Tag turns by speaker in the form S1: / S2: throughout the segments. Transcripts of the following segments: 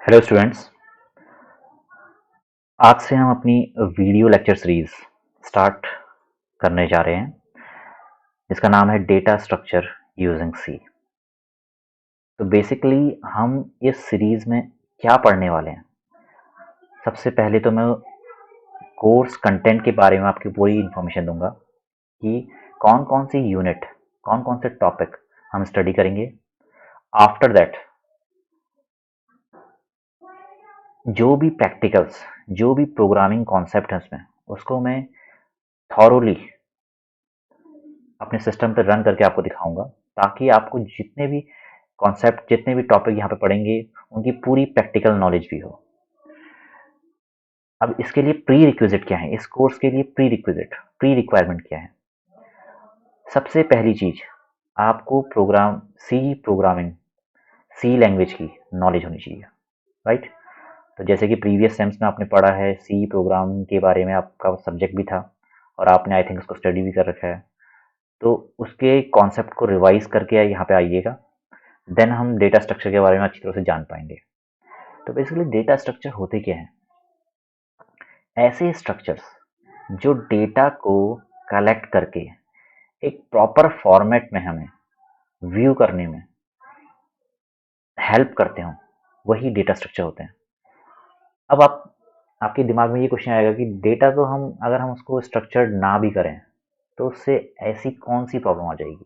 S1: Hello students. आज से हम अपनी वीडियो लेक्चर सीरीज स्टार्ट करने जा रहे हैं जिसका नाम है डेटा स्ट्रक्चर यूजिंग सी। तो बेसिकली हम इस सीरीज में क्या पढ़ने वाले हैं। सबसे पहले तो मैं कोर्स कंटेंट के बारे में आपकी पूरी इन्फॉर्मेशन दूंगा कि कौन कौन सी यूनिट, कौन कौन से टॉपिक हम स्टडी करेंगे। आफ्टर दैट जो भी प्रैक्टिकल्स, जो भी प्रोग्रामिंग कॉन्सेप्ट है उसमें, उसको मैं थॉरोली अपने सिस्टम पे रन करके आपको दिखाऊंगा, ताकि आपको जितने भी कॉन्सेप्ट, जितने भी टॉपिक यहाँ पे पढ़ेंगे, उनकी पूरी प्रैक्टिकल नॉलेज भी हो। अब इसके लिए प्री रिक्विजिट क्या है, इस कोर्स के लिए प्री रिक्विजिट, प्री रिक्वायरमेंट क्या है। सबसे पहली चीज, आपको प्रोग्रामिंग, सी लैंग्वेज की नॉलेज होनी चाहिए, राइट। तो जैसे कि प्रीवियस सेम्स में आपने पढ़ा है, सी प्रोग्राम के बारे में आपका सब्जेक्ट भी था और आपने आई थिंक उसको स्टडी भी कर रखा है। तो उसके कॉन्सेप्ट को रिवाइज करके यहाँ पे आइएगा, देन हम डेटा स्ट्रक्चर के बारे में अच्छी तरह से जान पाएंगे। तो बेसिकली डेटा स्ट्रक्चर होते क्या हैं? ऐसे स्ट्रक्चर्स जो डेटा को कलेक्ट करके एक प्रॉपर फॉर्मेट में हमें व्यू करने में हेल्प करते हो, वही डेटा स्ट्रक्चर होते हैं। अब आपके दिमाग में ये क्वेश्चन आएगा कि डेटा को हम, अगर हम उसको स्ट्रक्चर्ड ना भी करें तो उससे ऐसी कौन सी प्रॉब्लम आ जाएगी।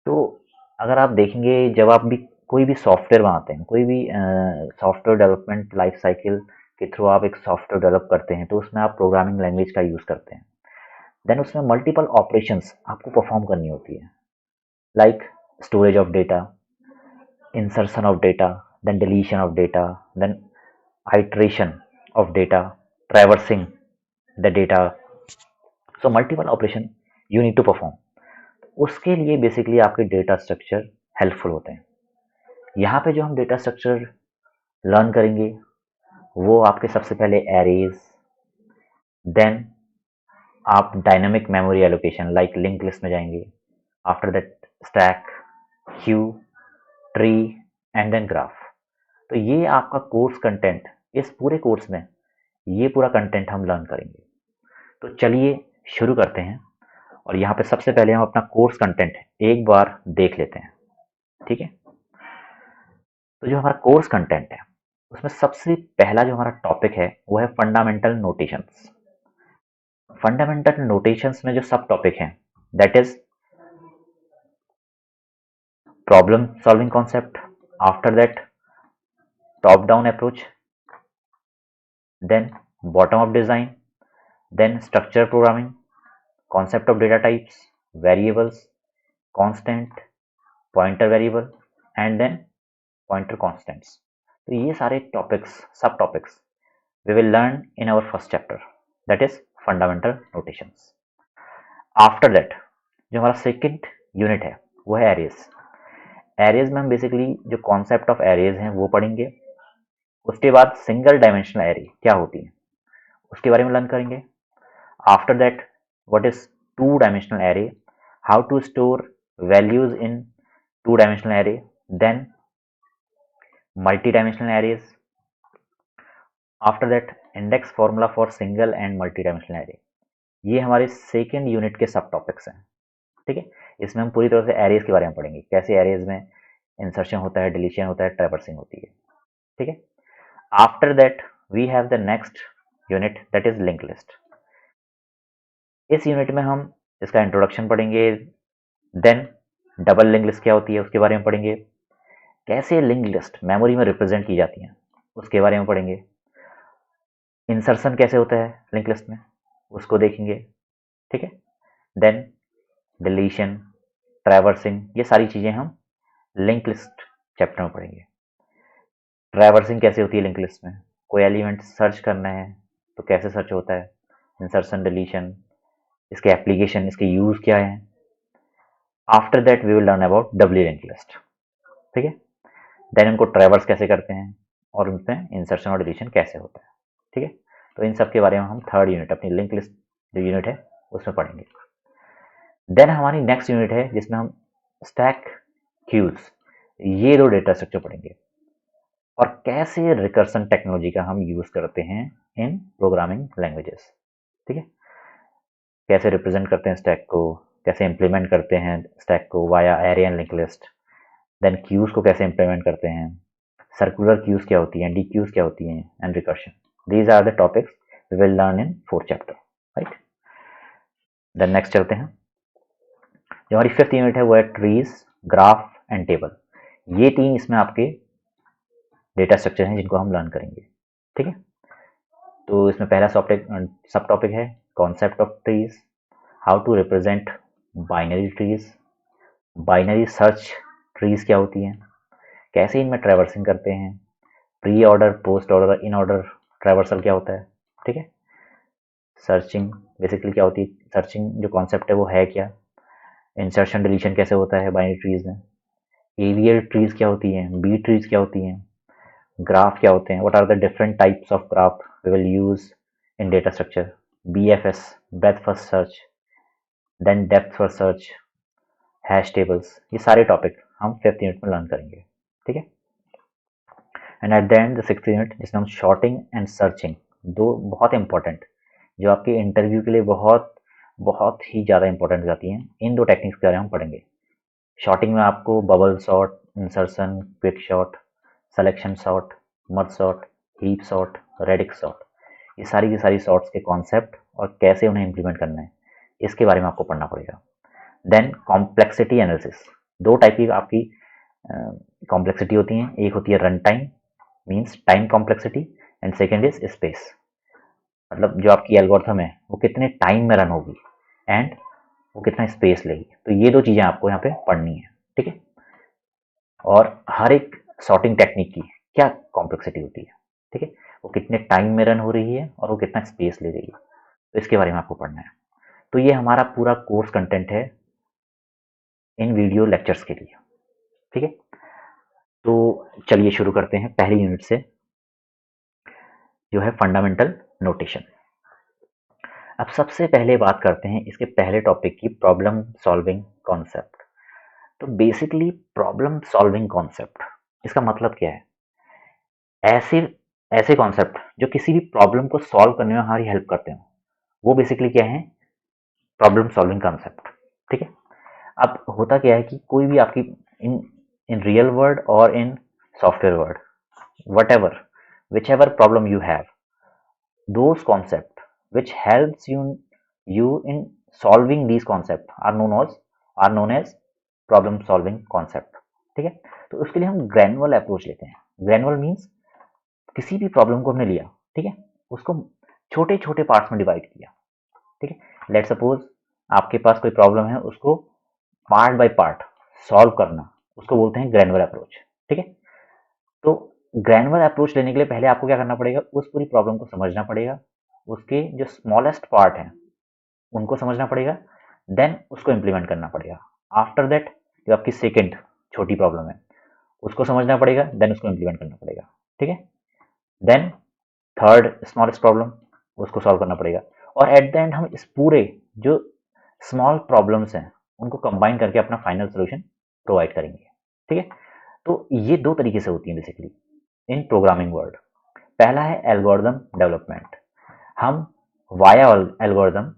S1: तो अगर आप देखेंगे, जब आप भी कोई भी सॉफ्टवेयर बनाते हैं, कोई भी सॉफ्टवेयर डेवलपमेंट लाइफ साइकिल के थ्रू आप एक सॉफ्टवेयर डेवलप करते हैं, तो उसमें आप प्रोग्रामिंग लैंग्वेज का यूज़ करते हैं। देन उसमें मल्टीपल ऑपरेशंस आपको परफॉर्म करनी होती है, like storage of data, insertion of data, then deletion of data, then iteration of data, traversing the data. So multiple operation you need to perform. उसके लिए बेसिकली आपके डेटा स्ट्रक्चर हेल्पफुल होते हैं। यहाँ पे जो हम डेटा स्ट्रक्चर लर्न करेंगे वो आपके सबसे पहले एरेज, देन आप dynamic memory allocation like link list में जाएंगे, after that stack, queue, tree and then graph. तो ये आपका कोर्स कंटेंट, इस पूरे कोर्स में ये पूरा कंटेंट हम लर्न करेंगे। तो चलिए शुरू करते हैं, और यहाँ पे सबसे पहले हम अपना कोर्स कंटेंट एक बार देख लेते हैं, ठीक है। तो जो हमारा कोर्स कंटेंट है उसमें सबसे पहला जो हमारा टॉपिक है वो है फंडामेंटल नोटेशंस। फंडामेंटल नोटेशंस में जो सब टॉपिक हैं, that is problem solving concept, after that top down approach, then bottom up design, then structure programming, concept of data types, variables, constant, pointer variable and then pointer constants. तो ये सारे topics, सब topics we will learn in our first chapter, that is fundamental notations. After that जो हमारा second unit है वो है arrays. Arrays में हम बेसिकली जो कॉन्सेप्ट ऑफ एरेज हैं वो पढ़ेंगे। उसके बाद सिंगल डायमेंशनल एरे क्या होती है उसके बारे में लर्न करेंगे। After that what is two dimensional array, how to store values in two dimensional array, then multi dimensional arrays, after that index formula for single and multi dimensional array. ये हमारे second unit के सब topics हैं, ठीक है। इसमें हम पूरी तरह से एरेज के बारे में पढ़ेंगे, कैसे एरेज में इंसर्शन होता है, डिलीशन होता है, ट्रैवर्सिंग होती है, ठीक है। After that we have the next unit, that is link list. इस यूनिट में हम इसका इंट्रोडक्शन पढ़ेंगे, देन डबल लिंक लिस्ट क्या होती है उसके बारे में पढ़ेंगे, कैसे लिंक लिस्ट मेमोरी में रिप्रेजेंट की जाती हैं उसके बारे में पढ़ेंगे, इंसर्शन कैसे होता है लिंक लिस्ट में उसको देखेंगे, ठीक है। देन डिलीशन, ट्रैवर्सिंग, ये सारी चीज़ें हम लिंक लिस्ट चैप्टर में पढ़ेंगे। ट्रैवर्सिंग कैसे होती है लिंक लिस्ट में, कोई एलिमेंट सर्च करना है तो कैसे सर्च होता है, इंसर्शन, डिलीशन, इसके एप्लीकेशन, इसके यूज़ क्या है। After that we will learn about doubly link list, ठीक है। देन इनको ट्रैवर्स कैसे करते हैं और उनमें इंसर्शन और डिलीशन कैसे होता है, ठीक है। तो इन सब के बारे में हम थर्ड यूनिट, अपनी लिंक लिस्ट जो यूनिट है उसमें पढ़ेंगे। देन हमारी नेक्स्ट यूनिट है जिसमें हम स्टैक, क्यूज, ये दो डेटा स्ट्रक्चर पढ़ेंगे। और कैसे रिकर्सन टेक्नोलॉजी का हम यूज करते हैं इन प्रोग्रामिंग लैंग्वेजेस। ठीक है, कैसे रिप्रेजेंट करते हैं स्टैक को, कैसे इंप्लीमेंट करते हैं स्टैक को via array and link list, then queues को कैसे इंप्लीमेंट करते हैं, सर्कुलर क्यूज क्या होती हैं, डी क्यूज क्या होती हैं, and recursion. These are the topics we will learn in 4th chapter, right. Then next चलते हैं, जो हमारी 5th यूनिट है वो है ट्रीज, ग्राफ एंड टेबल। ये 3 इसमें आपके डेटा स्ट्रक्चर हैं जिनको हम लर्न करेंगे। ठीक है, तो इसमें पहला सब टॉपिक है concept of trees, how to represent binary trees, binary search trees क्या होती हैं, कैसे इनमें ट्रैवर्सिंग करते हैं, pre order, post order, in order traversal क्या होता है। ठीक है, सर्चिंग बेसिकली क्या होती है, सर्चिंग जो कॉन्सेप्ट है वो है क्या, इंसर्शन डिलीशन कैसे होता है बाइनरी ट्रीज में, एरियल ट्रीज क्या होती हैं, बी ट्रीज क्या होती हैं, ग्राफ क्या होते हैं, what are the different types of graph we will use in data structure, BFS breadth first search, then depth first search, hash tables, ये सारे टॉपिक हम 5th यूनिट में लर्न करेंगे। ठीक है, and at the and the 6th unit जिसमें हम shorting and searching, दो बहुत इंपॉर्टेंट, जो आपके इंटरव्यू के लिए बहुत बहुत ही ज़्यादा इंपॉर्टेंट हो जाती हैं, इन दो टेक्निक्स के बारे में हम पढ़ेंगे। शॉर्टिंग में आपको bubble sort, insertion, quick short, selection sort, merge sort, heap sort, radix sort, ये सारी की सारी सॉर्ट्स के कॉन्सेप्ट और कैसे उन्हें इंप्लीमेंट करना है, इसके बारे में आपको पढ़ना पड़ेगा। देन कॉम्प्लेक्सिटी एनालिसिस, दो टाइप की आपकी कॉम्प्लेक्सिटी होती हैं, एक होती है run time means time complexity, and second is space, मतलब जो आपकी एल्गोरिथम है वो कितने टाइम में रन होगी एंड वो कितना स्पेस लेगी। तो ये दो चीज़ें आपको यहाँ पे पढ़नी है। ठीक है, और हर एक सॉर्टिंग टेक्निक की क्या कॉम्प्लेक्सिटी होती है। ठीक है, वो कितने टाइम में रन हो रही है और वो कितना स्पेस ले रही है, तो इसके बारे में आपको पढ़ना है। तो ये हमारा पूरा कोर्स कंटेंट है इन वीडियो लेक्चर्स के लिए। ठीक है, तो चलिए शुरू करते हैं पहली यूनिट से, जो है फंडामेंटल नोटेशन। अब सबसे पहले बात करते हैं इसके पहले टॉपिक की, प्रॉब्लम सॉल्विंग कॉन्सेप्ट। तो बेसिकली प्रॉब्लम सॉल्विंग कॉन्सेप्ट, इसका मतलब क्या है, ऐसे ऐसे कॉन्सेप्ट जो किसी भी प्रॉब्लम को सॉल्व करने में हमारी हेल्प करते हैं, वो बेसिकली क्या है, प्रॉब्लम सॉल्विंग कॉन्सेप्ट। ठीक है, अब होता क्या है कि कोई भी आपकी इन इन रियल वर्ल्ड और in software world, whatever whichever problem you have, those concepts which helps you in solving these concepts are known as problem solving concept। ठीक है, तो उसके लिए हम ग्रैनुअल अप्रोच लेते हैं। ग्रैनुअल मीन्स किसी भी प्रॉब्लम को हमने लिया, ठीक है, उसको छोटे छोटे पार्ट्स में डिवाइड किया। ठीक है, लेट सपोज आपके पास कोई प्रॉब्लम है, उसको पार्ट बाय पार्ट सॉल्व करना, उसको बोलते हैं ग्रैनुअल अप्रोच। ठीक है, तो ग्रैनुअल अप्रोच लेने के लिए पहले आपको क्या करना पड़ेगा, उस पूरी प्रॉब्लम को समझना पड़ेगा, उसके जो स्मॉलेस्ट पार्ट हैं उनको समझना पड़ेगा, देन उसको इम्प्लीमेंट करना पड़ेगा। आफ्टर दैट जो आपकी सेकेंड छोटी प्रॉब्लम है उसको समझना पड़ेगा, देन उसको इम्प्लीमेंट करना पड़ेगा। ठीक है, देन थर्ड स्मॉलेस्ट प्रॉब्लम, उसको सॉल्व करना पड़ेगा, और एट द एंड हम इस पूरे जो स्मॉल प्रॉब्लम्स हैं उनको कंबाइन करके अपना फाइनल सोल्यूशन प्रोवाइड करेंगे। ठीक है, तो ये दो तरीके से होती है बेसिकली इन प्रोग्रामिंग वर्ल्ड। पहला है एल्गोरिदम डेवलपमेंट, हम वाया एल्गोरिदम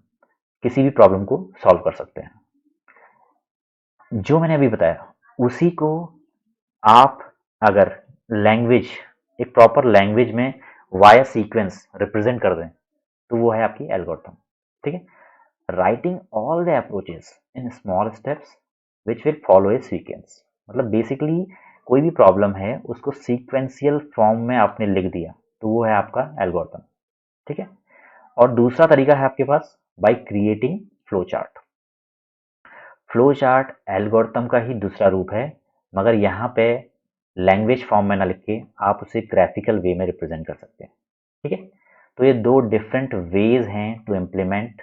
S1: किसी भी प्रॉब्लम को सॉल्व कर सकते हैं। जो मैंने अभी बताया उसी को आप अगर लैंग्वेज, एक प्रॉपर लैंग्वेज में वाया सीक्वेंस रिप्रेजेंट कर दें तो वो है आपकी एल्गोरिथम। ठीक है, writing all the approaches in small steps which will follow A sequence, मतलब बेसिकली कोई भी प्रॉब्लम है उसको सीक्वेंशियल फॉर्म में आपने लिख दिया तो वो है आपका एल्गोरिथम। ठीक है, और दूसरा तरीका है आपके पास by creating flow chart. Flow chart algorithm का ही दूसरा रूप है, मगर यहाँ पे लैंग्वेज फॉर्म में ना लिख के आप उसे ग्राफिकल वे में रिप्रेजेंट कर सकते हैं। ठीक है, तो ये दो डिफरेंट वेज हैं to implement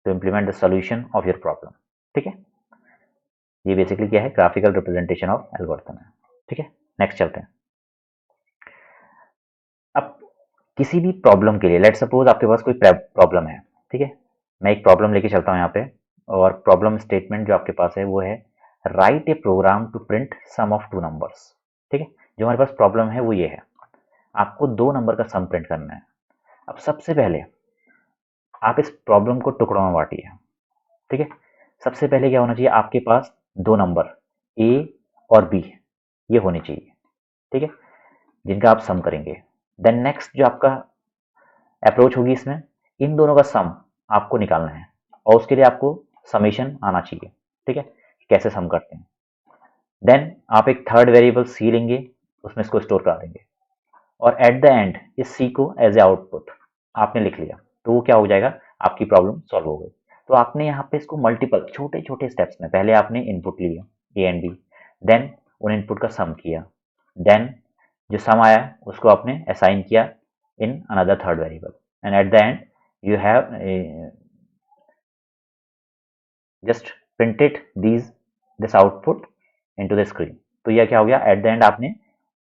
S1: the solution of your problem. ठीक है, ये बेसिकली क्या है, ग्राफिकल रिप्रेजेंटेशन ऑफ एल्गोरिथम है। ठीक है, नेक्स्ट चलते हैं। अब किसी भी प्रॉब्लम के लिए, लेट सपोज आपके पास कोई प्रॉब्लम है, ठीक है, मैं एक प्रॉब्लम लेके चलता हूँ यहाँ पे, और प्रॉब्लम स्टेटमेंट जो आपके पास है वो है write a program to print sum of two numbers. ठीक है, जो हमारे पास प्रॉब्लम है वो ये है, आपको 2 नंबर का सम प्रिंट करना है। अब सबसे पहले आप इस प्रॉब्लम को टुकड़ों में बांटिए, ठीक है। सबसे पहले क्या होना चाहिए, आपके पास 2 नंबर ए और बी ये होने चाहिए, ठीक है, जिनका आप सम करेंगे। देन नेक्स्ट जो आपका अप्रोच होगी इसमें, इन दोनों का सम आपको निकालना है और उसके लिए आपको समेशन आना चाहिए, ठीक है, कैसे सम करते हैं। देन आप एक थर्ड वेरिएबल सी लेंगे, उसमें इसको स्टोर कर देंगे और एट द एंड इस सी को एज ए आउटपुट आपने लिख लिया, तो वो क्या हो जाएगा, आपकी प्रॉब्लम सॉल्व हो गई। तो आपने यहाँ पे इसको मल्टीपल छोटे छोटे स्टेप्स में, पहले आपने इनपुट लिया ए एंड बी, देन उन इनपुट का सम किया, देन जो सम आया उसको आपने असाइन किया in another third variable, and at the and you have just printed this output into the screen. तो यह क्या हो गया, एट द एंड आपने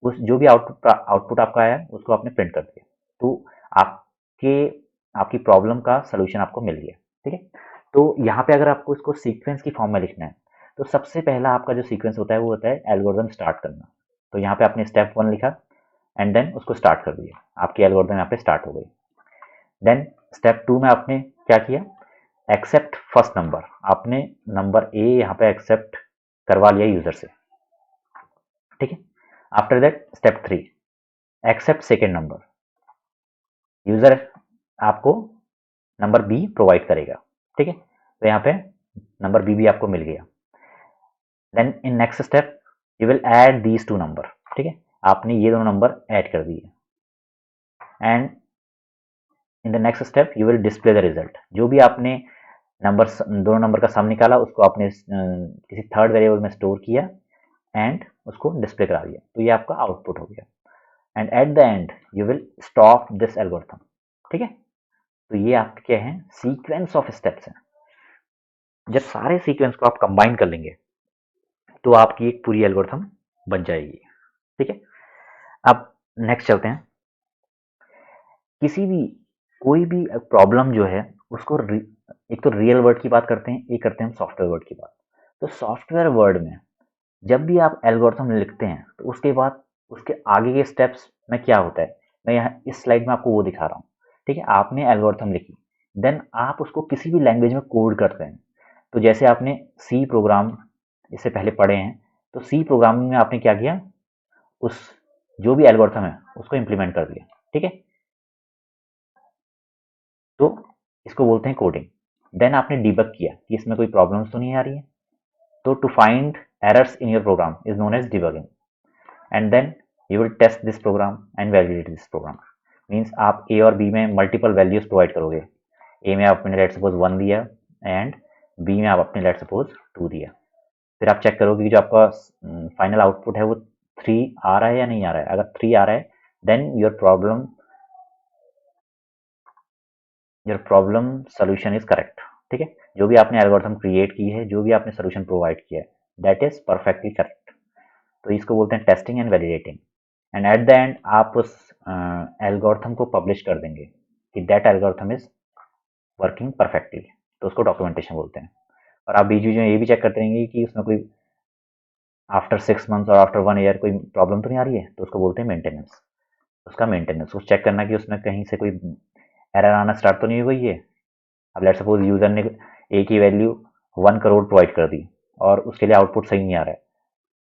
S1: उस जो भी आउटपुट आपका आया उसको आपने प्रिंट कर दिया, तो आपके आपकी प्रॉब्लम का सोल्यूशन आपको मिल गया, ठीक है। तो यहाँ पे अगर आपको इसको सीक्वेंस की फॉर्म में लिखना है, तो सबसे पहला आपका जो सीक्वेंस होता है वो होता है एल्गोरिथम स्टार्ट करना। तो यहाँ पे आपने स्टेप 1 लिखा एंड देन उसको स्टार्ट कर दिया, आपकी एल्गोरिथम यहाँ पे स्टार्ट हो गई। देन स्टेप 2 में आपने क्या किया, एक्सेप्ट फर्स्ट नंबर, आपने नंबर ए यहाँ पे एक्सेप्ट करवा लिया यूजर से, ठीक है। After that step 3, accept second number, user आपको नंबर बी प्रोवाइड करेगा, ठीक है। तो यहाँ पे नंबर बी भी आपको मिल गया। Then in next step you will add these 2 number, ठीक है, आपने ये दोनों नंबर ऐड कर दिए and in the next step you will display the result. जो भी आपने नंबर दोनों नंबर का सम निकाला उसको आपने किसी थर्ड वेरिएबल में स्टोर किया एंड उसको डिस्प्ले करा दिया, तो ये आपका आउटपुट हो गया। And at the and you will stop this algorithm, ठीक है। तो ये आपके क्या है, सीक्वेंस ऑफ स्टेप्स हैं। जब सारे सीक्वेंस को आप कंबाइन कर लेंगे तो आपकी एक पूरी एल्गोरिथम बन जाएगी, ठीक है। अब नेक्स्ट चलते हैं, किसी भी कोई भी प्रॉब्लम जो है उसको एक तो रियल वर्ड की बात करते हैं, एक करते हैं सॉफ्टवेयर वर्ड की बात। तो सॉफ्टवेयर वर्ड में जब भी आप एल्गोरिथम लिखते हैं तो उसके बाद उसके आगे के स्टेप्स में क्या होता है, मैं यहाँ इस स्लाइड में आपको वो दिखा रहा हूँ, ठीक है। आपने एल्गोरिथम लिखी, देन आप उसको किसी भी लैंग्वेज में कोड करते हैं। तो जैसे आपने सी प्रोग्राम इससे पहले पढ़े हैं, तो सी प्रोग्रामिंग में आपने क्या किया, उस जो भी एल्गोरिथम है उसको इम्प्लीमेंट कर दिया, ठीक है। तो इसको बोलते हैं कोडिंग। देन आपने डिबग किया कि इसमें कोई प्रॉब्लम्स तो नहीं आ रही है, तो to find errors in your program is known as debugging. And then you will test this program and validate this program. Means आप ए और बी में मल्टीपल वैल्यूज प्रोवाइड करोगे। ए में आपने लेट सपोज 1 दिया एंड बी में आप अपने लेट सपोज 2 दिया। फिर आप चेक करोगे कि जो आपका फाइनल आउटपुट है वो 3 आ रहा है या नहीं आ रहा है। अगर 3 आ रहा है then your problem solution is correct, ठीक है। जो भी आपने एल्गोरिथम क्रिएट की है, जो भी आपने सोल्यूशन प्रोवाइड किया है, दैट इज परफेक्टली करेक्ट। तो इसको बोलते हैं testing and validating. And at the and आप उस एल्गोरिथम को पब्लिश कर देंगे कि that algorithm is working perfectly, तो उसको डॉक्यूमेंटेशन बोलते हैं। और आप बीच बीच में ये भी चेक करते रहेंगे कि उसमें कोई आफ्टर 6 मंथ्स और आफ्टर 1 ईयर कोई प्रॉब्लम तो नहीं आ रही है, तो उसको बोलते हैं मेंटेनेंस। उसका मेंटेनेंस उस चेक करना कि उसमें कहीं से कोई एरर आना स्टार्ट तो नहीं हो गई है। अब लेट्स सपोज यूजर ने ए की वैल्यू 1 करोड़ प्रोवाइड कर दी और उसके लिए आउटपुट सही नहीं आ रहा है,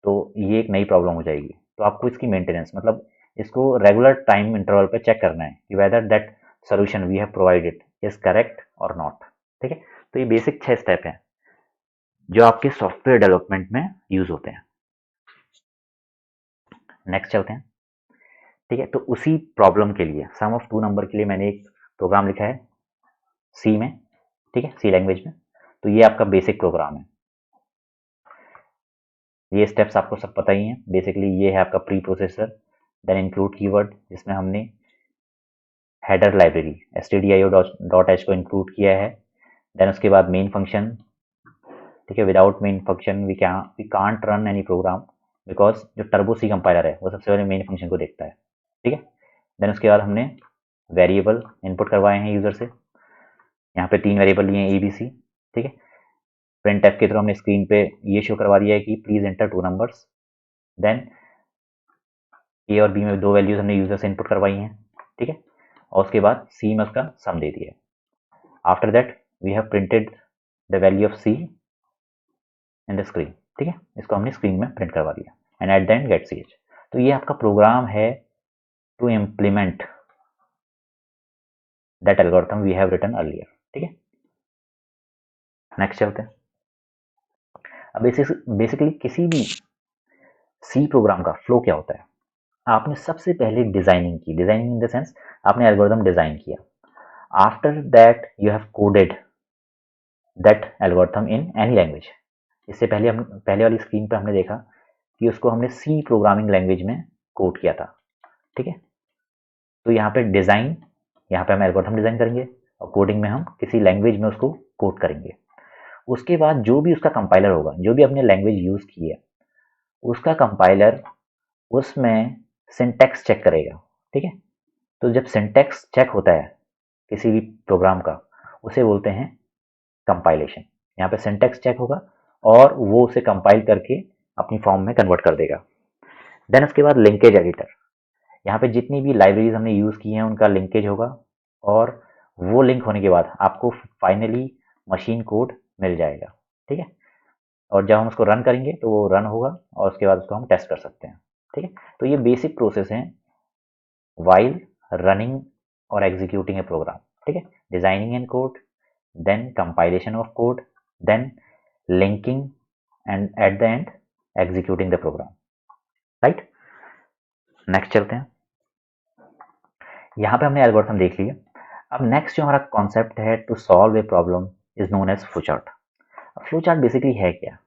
S1: तो ये एक नई प्रॉब्लम हो जाएगी। तो आपको इसकी मेंटेनेंस मतलब इसको रेगुलर टाइम इंटरवल पे चेक करना है कि whether that solution we have provided is correct और नॉट, ठीक है। तो ये बेसिक 6 स्टेप हैं जो आपके सॉफ्टवेयर डेवलपमेंट में यूज होते हैं। नेक्स्ट चलते हैं, ठीक है। तो उसी प्रॉब्लम के लिए सम ऑफ 2 नंबर के लिए मैंने एक प्रोग्राम लिखा है सी में, ठीक है, सी लैंग्वेज में। तो ये आपका बेसिक प्रोग्राम है। ये स्टेप्स आपको सब पता ही हैं। बेसिकली ये है आपका preprocessor, then include keyword जिसमें हमने हेडर लाइब्रेरी stdio.h को इंक्लूड किया है। देन उसके बाद मेन फंक्शन, ठीक है। Without main function we can't run any program because जो टर्बो सी कंपाइलर है वो सबसे पहले मेन फंक्शन को देखता है, ठीक है। देन उसके बाद हमने वेरिएबल इनपुट करवाए हैं यूजर से। यहाँ पे 3 वेरिएबल लिए हैं ABC, ठीक है। printf के थ्रू हमने स्क्रीन पे ये शो करवा दिया है कि प्लीज एंटर 2 नंबर्स। देन ए और बी में 2 वैल्यूज हमने यूजर से इनपुट करवाई हैं, ठीक है, और उसके बाद सी में उसका सम दे दिया। After that we have printed the value of C in the screen, ठीक है, इसको हमने स्क्रीन में प्रिंट करवा दिया and at the end get C H. तो ये आपका प्रोग्राम है to implement that algorithm we have written earlier, ठीक है। नेक्स्ट चलते हैं। अब बेसिकली किसी भी सी प्रोग्राम का फ्लो क्या होता है, आपने सबसे पहले डिजाइनिंग की, डिजाइनिंग इन द सेंस आपने एल्गोरिथम डिजाइन किया, after that you have coded that algorithm in any language. इससे पहले हम पहले वाली स्क्रीन पर हमने देखा कि उसको हमने सी प्रोग्रामिंग लैंग्वेज में कोड किया था, ठीक है। तो यहाँ पे डिजाइन, यहाँ पे हम एल्गोरिथम डिजाइन करेंगे और कोडिंग में हम किसी लैंग्वेज में उसको कोड करेंगे। उसके बाद जो भी उसका कंपाइलर होगा, जो भी अपने लैंग्वेज यूज की है, उसका कंपाइलर उसमें सिंटैक्स चेक करेगा, ठीक है। तो जब सिंटैक्स चेक होता है किसी भी प्रोग्राम का, उसे बोलते हैं कंपाइलेशन। यहाँ पे सिंटैक्स चेक होगा और वो उसे कंपाइल करके अपनी फॉर्म में कन्वर्ट कर देगा। देन उसके बाद लिंकेज एडिटर, यहाँ पे जितनी भी लाइब्रेरीज हमने यूज़ की हैं उनका लिंकेज होगा और वो लिंक होने के बाद आपको फाइनली मशीन कोड मिल जाएगा, ठीक है। और जब हम उसको रन करेंगे तो वो रन होगा और उसके बाद उसको हम टेस्ट कर सकते हैं, ठीक है। तो ये बेसिक प्रोसेस है वाइल रनिंग और एग्जीक्यूटिंग ए प्रोग्राम, ठीक है। Designing and code, then compilation of code, then linking and at the end executing the program, right. Next चलते हैं। यहाँ पे हमने एल्गोरिथम देख लिया। अब नेक्स्ट जो हमारा कॉन्सेप्ट है to solve a problem is known as flowchart. Flow chart basically है क्या?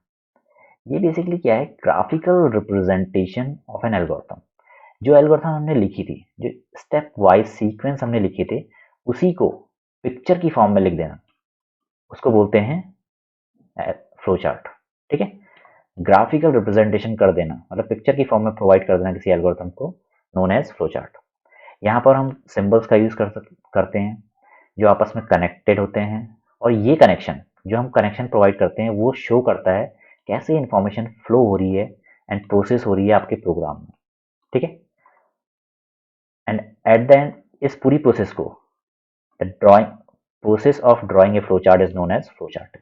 S1: ये बेसिकली क्या है, graphical representation of an algorithm. जो एल्गोरिथम हमने लिखी थी, जो स्टेप वाइज सीक्वेंस हमने लिखे थे, उसी को पिक्चर की फॉर्म में लिख देना, उसको बोलते हैं फ्लो चार्ट, ठीक है। ग्राफिकल रिप्रेजेंटेशन कर देना मतलब पिक्चर की फॉर्म में प्रोवाइड कर देना किसी एल्गोरिथम को, नोन एज फ्लो चार्ट। यहाँ पर हम सिंबल्स का यूज करते हैं जो आपस में कनेक्टेड होते हैं, और ये कनेक्शन जो हम कनेक्शन प्रोवाइड करते हैं वो शो करता है कैसे इंफॉर्मेशन फ्लो हो रही है एंड प्रोसेस हो रही है आपके प्रोग्राम में, ठीक है। एंड एट द एंड इस पूरी प्रोसेस को the drawing process of drawing a flow chart is known as flow chart,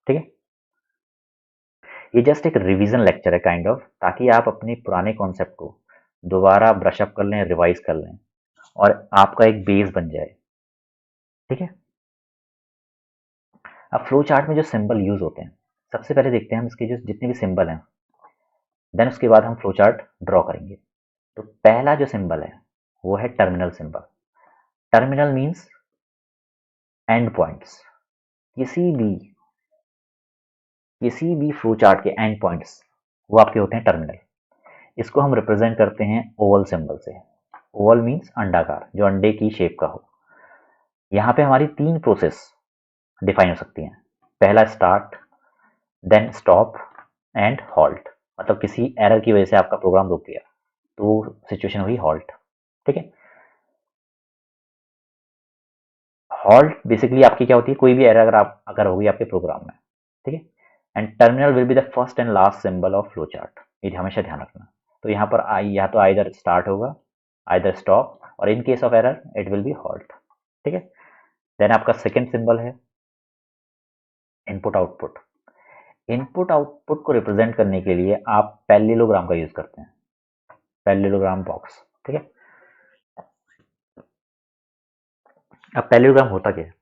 S1: ठीक है। ये जस्ट एक रिवीजन लेक्चर है काइंड ऑफ, ताकि आप अपने पुराने कॉन्सेप्ट को दोबारा ब्रश अप कर लें, रिवाइज कर लें और आपका एक बेस बन जाए, ठीक है। अब फ्लो चार्ट में जो सिंबल यूज होते हैं, सबसे पहले देखते हैं हम इसके जो जितने भी सिंबल हैं, देन उसके बाद हम फ्लो चार्ट ड्रॉ करेंगे। तो पहला जो सिंबल है वो है terminal symbol. Terminal means and points. किसी भी फ्लो चार्ट के एंड पॉइंट्स वो आपके होते हैं टर्मिनल। इसको हम रिप्रेजेंट करते हैं ओवल सिंबल से। ओवल मींस अंडाकार, जो अंडे की शेप का हो। यहाँ पे हमारी 3 प्रोसेस डिफाइन हो सकती हैं। पहला start, then stop and halt. मतलब किसी एरर की वजह से आपका प्रोग्राम रुक गया तो सिचुएशन हुई हॉल्ट, ठीक है। हॉल्ट बेसिकली आपकी क्या होती है, कोई भी एरर अगर होगी आपके प्रोग्राम में, ठीक है। And terminal will be the first and last symbol of flow chart, ये हमेशा ध्यान रखना। तो यहाँ पर या तो आइदर स्टार्ट होगा, आइदर स्टॉप, और in case of error it will be halt, ठीक है। देन आपका सेकेंड सिंबल है इनपुट आउटपुट। इनपुट आउटपुट को रिप्रेजेंट करने के लिए आप पैरेललोग्राम का यूज करते हैं, पैरेललोग्राम बॉक्स, ठीक है। अब पैरेललोग्राम होता क्या है,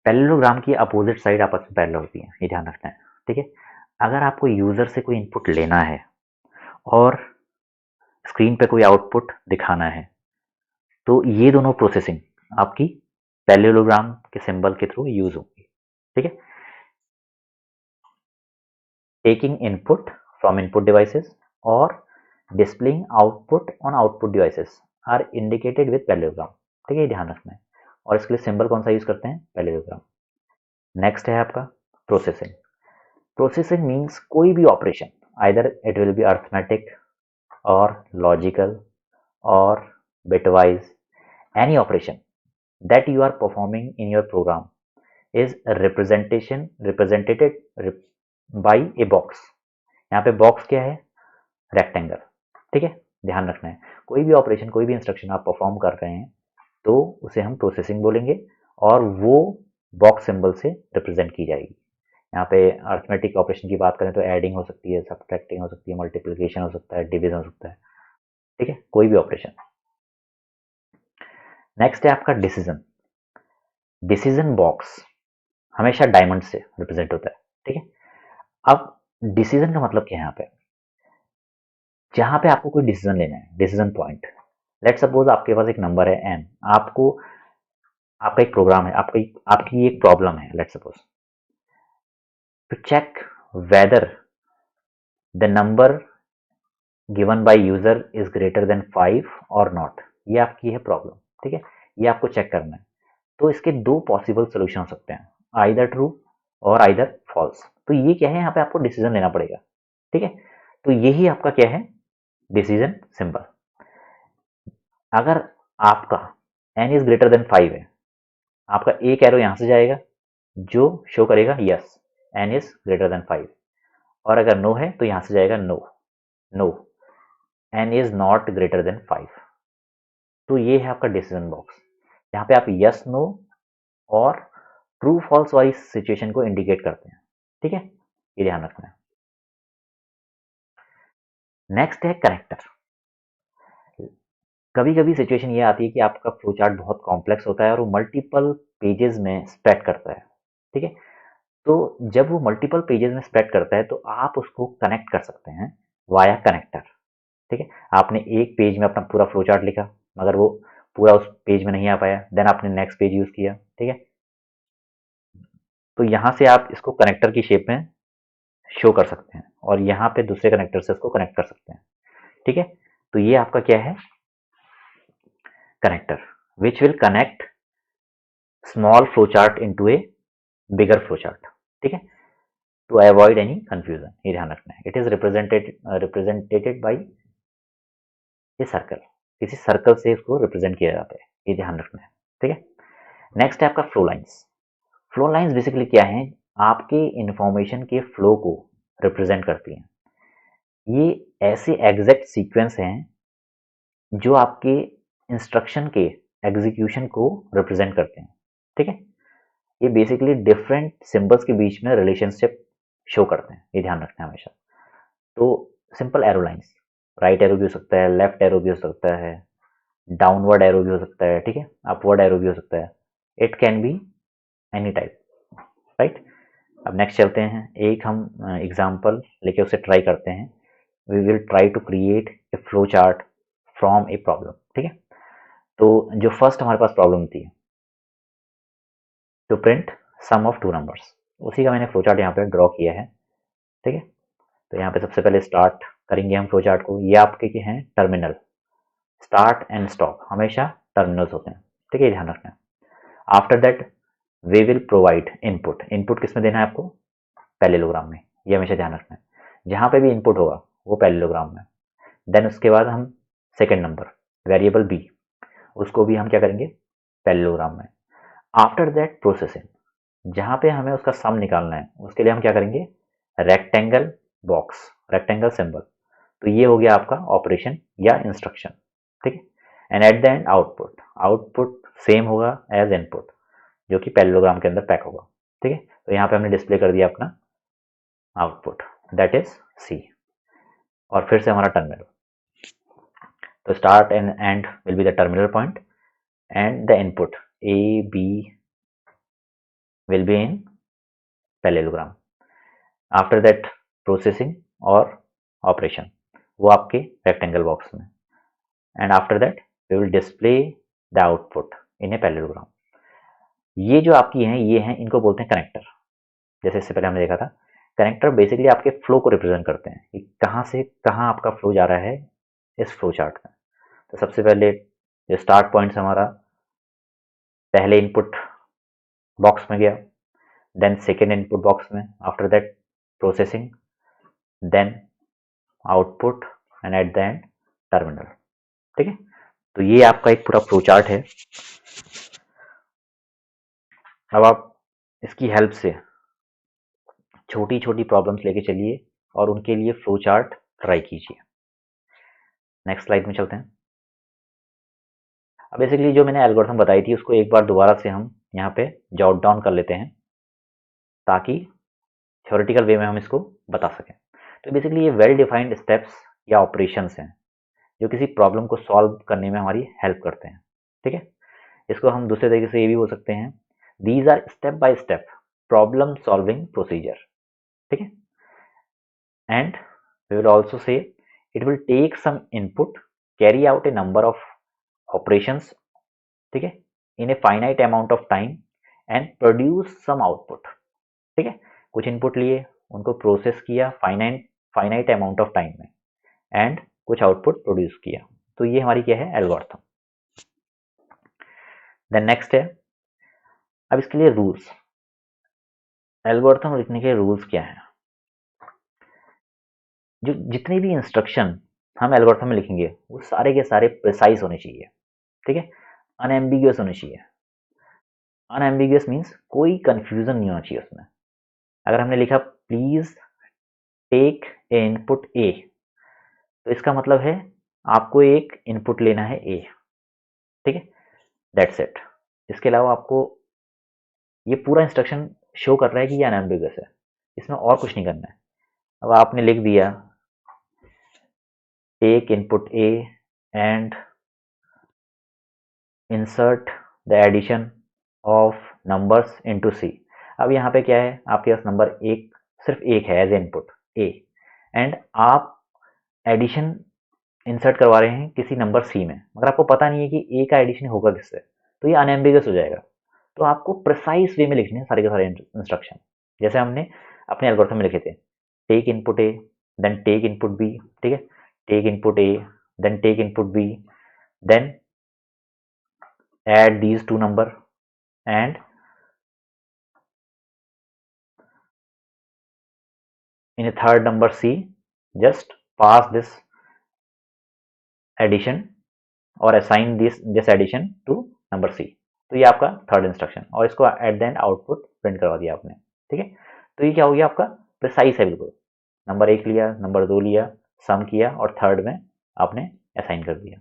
S1: पैरेललोग्राम की अपोजिट साइड आपस में पैरेलल होती है, ये ध्यान रखना है, ठीक है। अगर आपको यूजर से कोई इनपुट लेना है और स्क्रीन पे कोई आउटपुट दिखाना है, तो ये दोनों प्रोसेसिंग आपकी पैरेललोग्राम के सिंबल के थ्रू यूज होंगी, ठीक है। Taking input from input devices और displaying output on output devices are indicated with parallelogram, ठीक है, ये ध्यान रखना है। और इसके लिए सिंबल कौन सा यूज करते हैं, पैरेललोग्राम। नेक्स्ट है आपका प्रोसेसिंग। प्रोसेसिंग मींस कोई भी operation, either it will be arithmetic और लॉजिकल और bitwise, any operation that you are performing in your program is represented by a box। यहाँ पे बॉक्स क्या है, रेक्टेंगल, ठीक है। ध्यान रखना है। कोई भी ऑपरेशन, कोई भी इंस्ट्रक्शन आप परफॉर्म कर रहे हैं तो उसे हम प्रोसेसिंग बोलेंगे और वो बॉक्स सिंबल से रिप्रेजेंट की जाएगी। यहाँ पे अर्थमेटिक ऑपरेशन की बात करें तो एडिंग हो सकती है, सब्ट्रैक्टिंग हो सकती है, मल्टीप्लिकेशन हो सकता है, डिवीजन हो सकता है, ठीक है, कोई भी ऑपरेशन। नेक्स्ट है आपका डिसीजन। डिसीजन बॉक्स हमेशा डायमंड से रिप्रेजेंट होता है, ठीक है। अब डिसीजन का मतलब क्या है यहाँ पे, जहां पे आपको कोई डिसीजन लेना है, डिसीजन पॉइंट। लेट सपोज आपके पास एक नंबर है n, आपको, आपका एक प्रोग्राम है, आपकी एक प्रॉब्लम है, let suppose to check whether the number given by user is greater than 5 और नॉट। ये आपकी है प्रॉब्लम, ठीक है, ये आपको चेक करना है। तो इसके दो पॉसिबल सोल्यूशन हो सकते हैं, आइदर ट्रू और आइदर फॉल्स। तो ये क्या है, यहाँ पे आपको डिसीजन लेना पड़ेगा, ठीक है। तो यही आपका क्या है, डिसीजन सिंबल। अगर आपका n इज ग्रेटर देन 5 है, आपका एक एरो यहां से जाएगा जो शो करेगा yes n is greater than 5, और अगर नो है तो यहां से जाएगा no, no n is not greater than 5। तो ये है आपका डिसीजन बॉक्स, यहाँ पे आप यस नो और ट्रू फॉल्स वाली सिचुएशन को इंडिकेट करते हैं, ठीक है, ये ध्यान रखना है। नेक्स्ट है कनेक्टर। कभी कभी सिचुएशन ये आती है कि आपका फ्लो चार्ट बहुत कॉम्प्लेक्स होता है और वो मल्टीपल पेजेस में स्प्रेड करता है, ठीक है। तो जब वो मल्टीपल पेजेस में स्प्रेड करता है तो आप उसको कनेक्ट कर सकते हैं वाया कनेक्टर, ठीक है। आपने एक पेज में अपना पूरा फ्लो चार्ट लिखा, मगर वो पूरा उस पेज में नहीं आ पाया, देन आपने नेक्स्ट पेज यूज किया, ठीक है। तो यहाँ से आप इसको कनेक्टर की शेप में शो कर सकते हैं और यहाँ पे दूसरे कनेक्टर से इसको कनेक्ट कर सकते हैं, ठीक है। तो ये आपका क्या है, connector which will connect small flow chart into A bigger flow chart, ठीक है। टू अवॉइड एनी कंफ्यूजन, ये ध्यान रखना है। It is represented by a circle, किसी सर्कल से इसको रिप्रेजेंट किया जाता है, ये ध्यान रखना है, ठीक है। नेक्स्ट है आपका flow lines. Flow lines basically क्या है, आपके इंफॉर्मेशन के फ्लो को रिप्रेजेंट करती हैं। ये ऐसे एग्जैक्ट सीक्वेंस हैं जो आपके इंस्ट्रक्शन के एग्जीक्यूशन को रिप्रेजेंट करते हैं, ठीक है। ये बेसिकली डिफरेंट सिंबल्स के बीच में रिलेशनशिप शो करते हैं, ये ध्यान रखना है हमेशा। तो simple arrow lines, right arrow भी हो सकता है, लेफ्ट एरो भी हो सकता है, डाउनवर्ड एरो भी हो सकता है, ठीक है, अपवर्ड एरो भी हो सकता है। It can be any type, right. अब नेक्स्ट चलते हैं, एक हम एग्जांपल लेके उसे ट्राई करते हैं। We will try to create a flow chart from a problem, ठीक है। तो जो फर्स्ट हमारे पास प्रॉब्लम थी to print sum of two numbers, उसी का मैंने फ्लो चार्ट यहाँ पे ड्रॉ किया है, ठीक है। तो यहाँ पे सबसे पहले स्टार्ट करेंगे हम फ्लो चार्ट को। ये आपके क्या हैं, टर्मिनल, स्टार्ट एंड स्टॉप हमेशा टर्मिनल्स होते हैं, ठीक है, ध्यान रखना है। After that we will provide input. Input किस में देना है आपको, पैरेललोग्राम में, ये हमेशा ध्यान रखना है। जहाँ पे भी इनपुट होगा वो पैरेललोग्राम में। देन उसके बाद हम सेकेंड नंबर वेरिएबल बी, उसको भी हम क्या करेंगे, पैरेललोग्राम में। आफ्टर दैट प्रोसेसिंग, जहाँ पे हमें उसका सम निकालना है उसके लिए हम क्या करेंगे, रेक्टेंगल बॉक्स, रेक्टेंगल सिंबल। तो ये हो गया आपका ऑपरेशन या इंस्ट्रक्शन, ठीक है। And at the and output, output same होगा एज इनपुट जो कि पैरेललोग्राम के अंदर पैक होगा, ठीक है। तो यहाँ पे हमने डिस्प्ले कर दिया अपना आउटपुट, दैट इज सी। और फिर से हमारा टर्मिनल, तो start and end will be the terminal point and the input A B will be in parallelogram. After that processing और ऑपरेशन वो आपके रेक्टेंगल बॉक्स में। And after that we will display the output in a parallelogram. ये जो आपकी हैं, ये हैं, इनको बोलते हैं कनेक्टर। जैसे इससे पहले हमने देखा था, कनेक्टर बेसिकली आपके फ्लो को रिप्रेजेंट करते हैं कि कहाँ से कहाँ आपका फ्लो जा रहा है इस फ्लो चार्ट में। तो सबसे पहले जो स्टार्ट पॉइंट हमारा पहले इनपुट बॉक्स में गया, देन सेकेंड इनपुट बॉक्स में, after that processing, then output and at the end terminal, ठीक है। तो ये आपका एक पूरा फ्लो चार्ट है। अब आप इसकी हेल्प से छोटी छोटी प्रॉब्लम्स लेके चलिए और उनके लिए फ्लो चार्ट ट्राई कीजिए। नेक्स्ट स्लाइड में चलते हैं। अब बेसिकली जो मैंने एल्गोरिथम बताई थी उसको एक बार दोबारा से हम यहाँ पे जॉट डाउन कर लेते हैं ताकि थ्योरेटिकल वे में हम इसको बता सकें। तो बेसिकली ये वेल डिफाइंड स्टेप्स या ऑपरेशंस हैं जो किसी प्रॉब्लम को सॉल्व करने में हमारी हेल्प करते हैं। ठीक है, इसको हम दूसरे तरीके से ये भी बोल सकते हैं, these are step by step problem solving procedure. ठीक है, and we will also say it will take some input, carry out a number of operations, ठीक है, in a finite amount of time and produce some output. ठीक है, कुछ input लिए, उनको process किया फाइनाइट अमाउंट ऑफ टाइम में and कुछ आउटपुट प्रोड्यूस किया। तो ये हमारी क्या है, एल्गोरिथम। देन नेक्स्ट है, अब इसके लिए रूल्स, एल्गोरिथम लिखने के रूल्स क्या हैं। जो जितने भी इंस्ट्रक्शन हम एल्गोरिथम में लिखेंगे वो सारे के सारे प्रिसाइज होने चाहिए। ठीक है, अनएम्बिगुअस होने चाहिए। अनएम्बिगुअस मीन्स कोई कंफ्यूजन नहीं होना चाहिए उसमें। अगर हमने लिखा प्लीज टेक इनपुट ए, तो इसका मतलब है आपको एक इनपुट लेना है ए। ठीक है, दैट्स इट। इसके अलावा आपको ये पूरा इंस्ट्रक्शन शो कर रहा है कि ये अनएम्बिगुअस है, इसमें और कुछ नहीं करना है। अब आपने लिख दिया take input A and insert the addition of numbers into C. अब यहाँ पे क्या है, आपके पास नंबर एक, सिर्फ एक है एज इनपुट ए, एंड आप एडिशन इंसर्ट करवा रहे हैं किसी नंबर सी में, मगर आपको पता नहीं है कि ए का एडिशन होगा किससे, तो ये अनएम्बिगस हो जाएगा। तो आपको प्रिसाइज वे में लिखने हैं सारे के सारे इंस्ट्रक्शन, जैसे हमने अपने एल्गोरिथम में लिखे थे, take input A then take input B. ठीक है, take input A then take input B then add these two number and in a third number c just pass this addition और assign this addition to number c। तो ये आपका third instruction, और इसको eight the and output print करवा दिया आपने। ठीक है, तो ये क्या हो गया आपका, प्रिसाइज है बिल्कुल। नंबर एक लिया, नंबर दो लिया, सम किया और थर्ड में आपने असाइन कर दिया।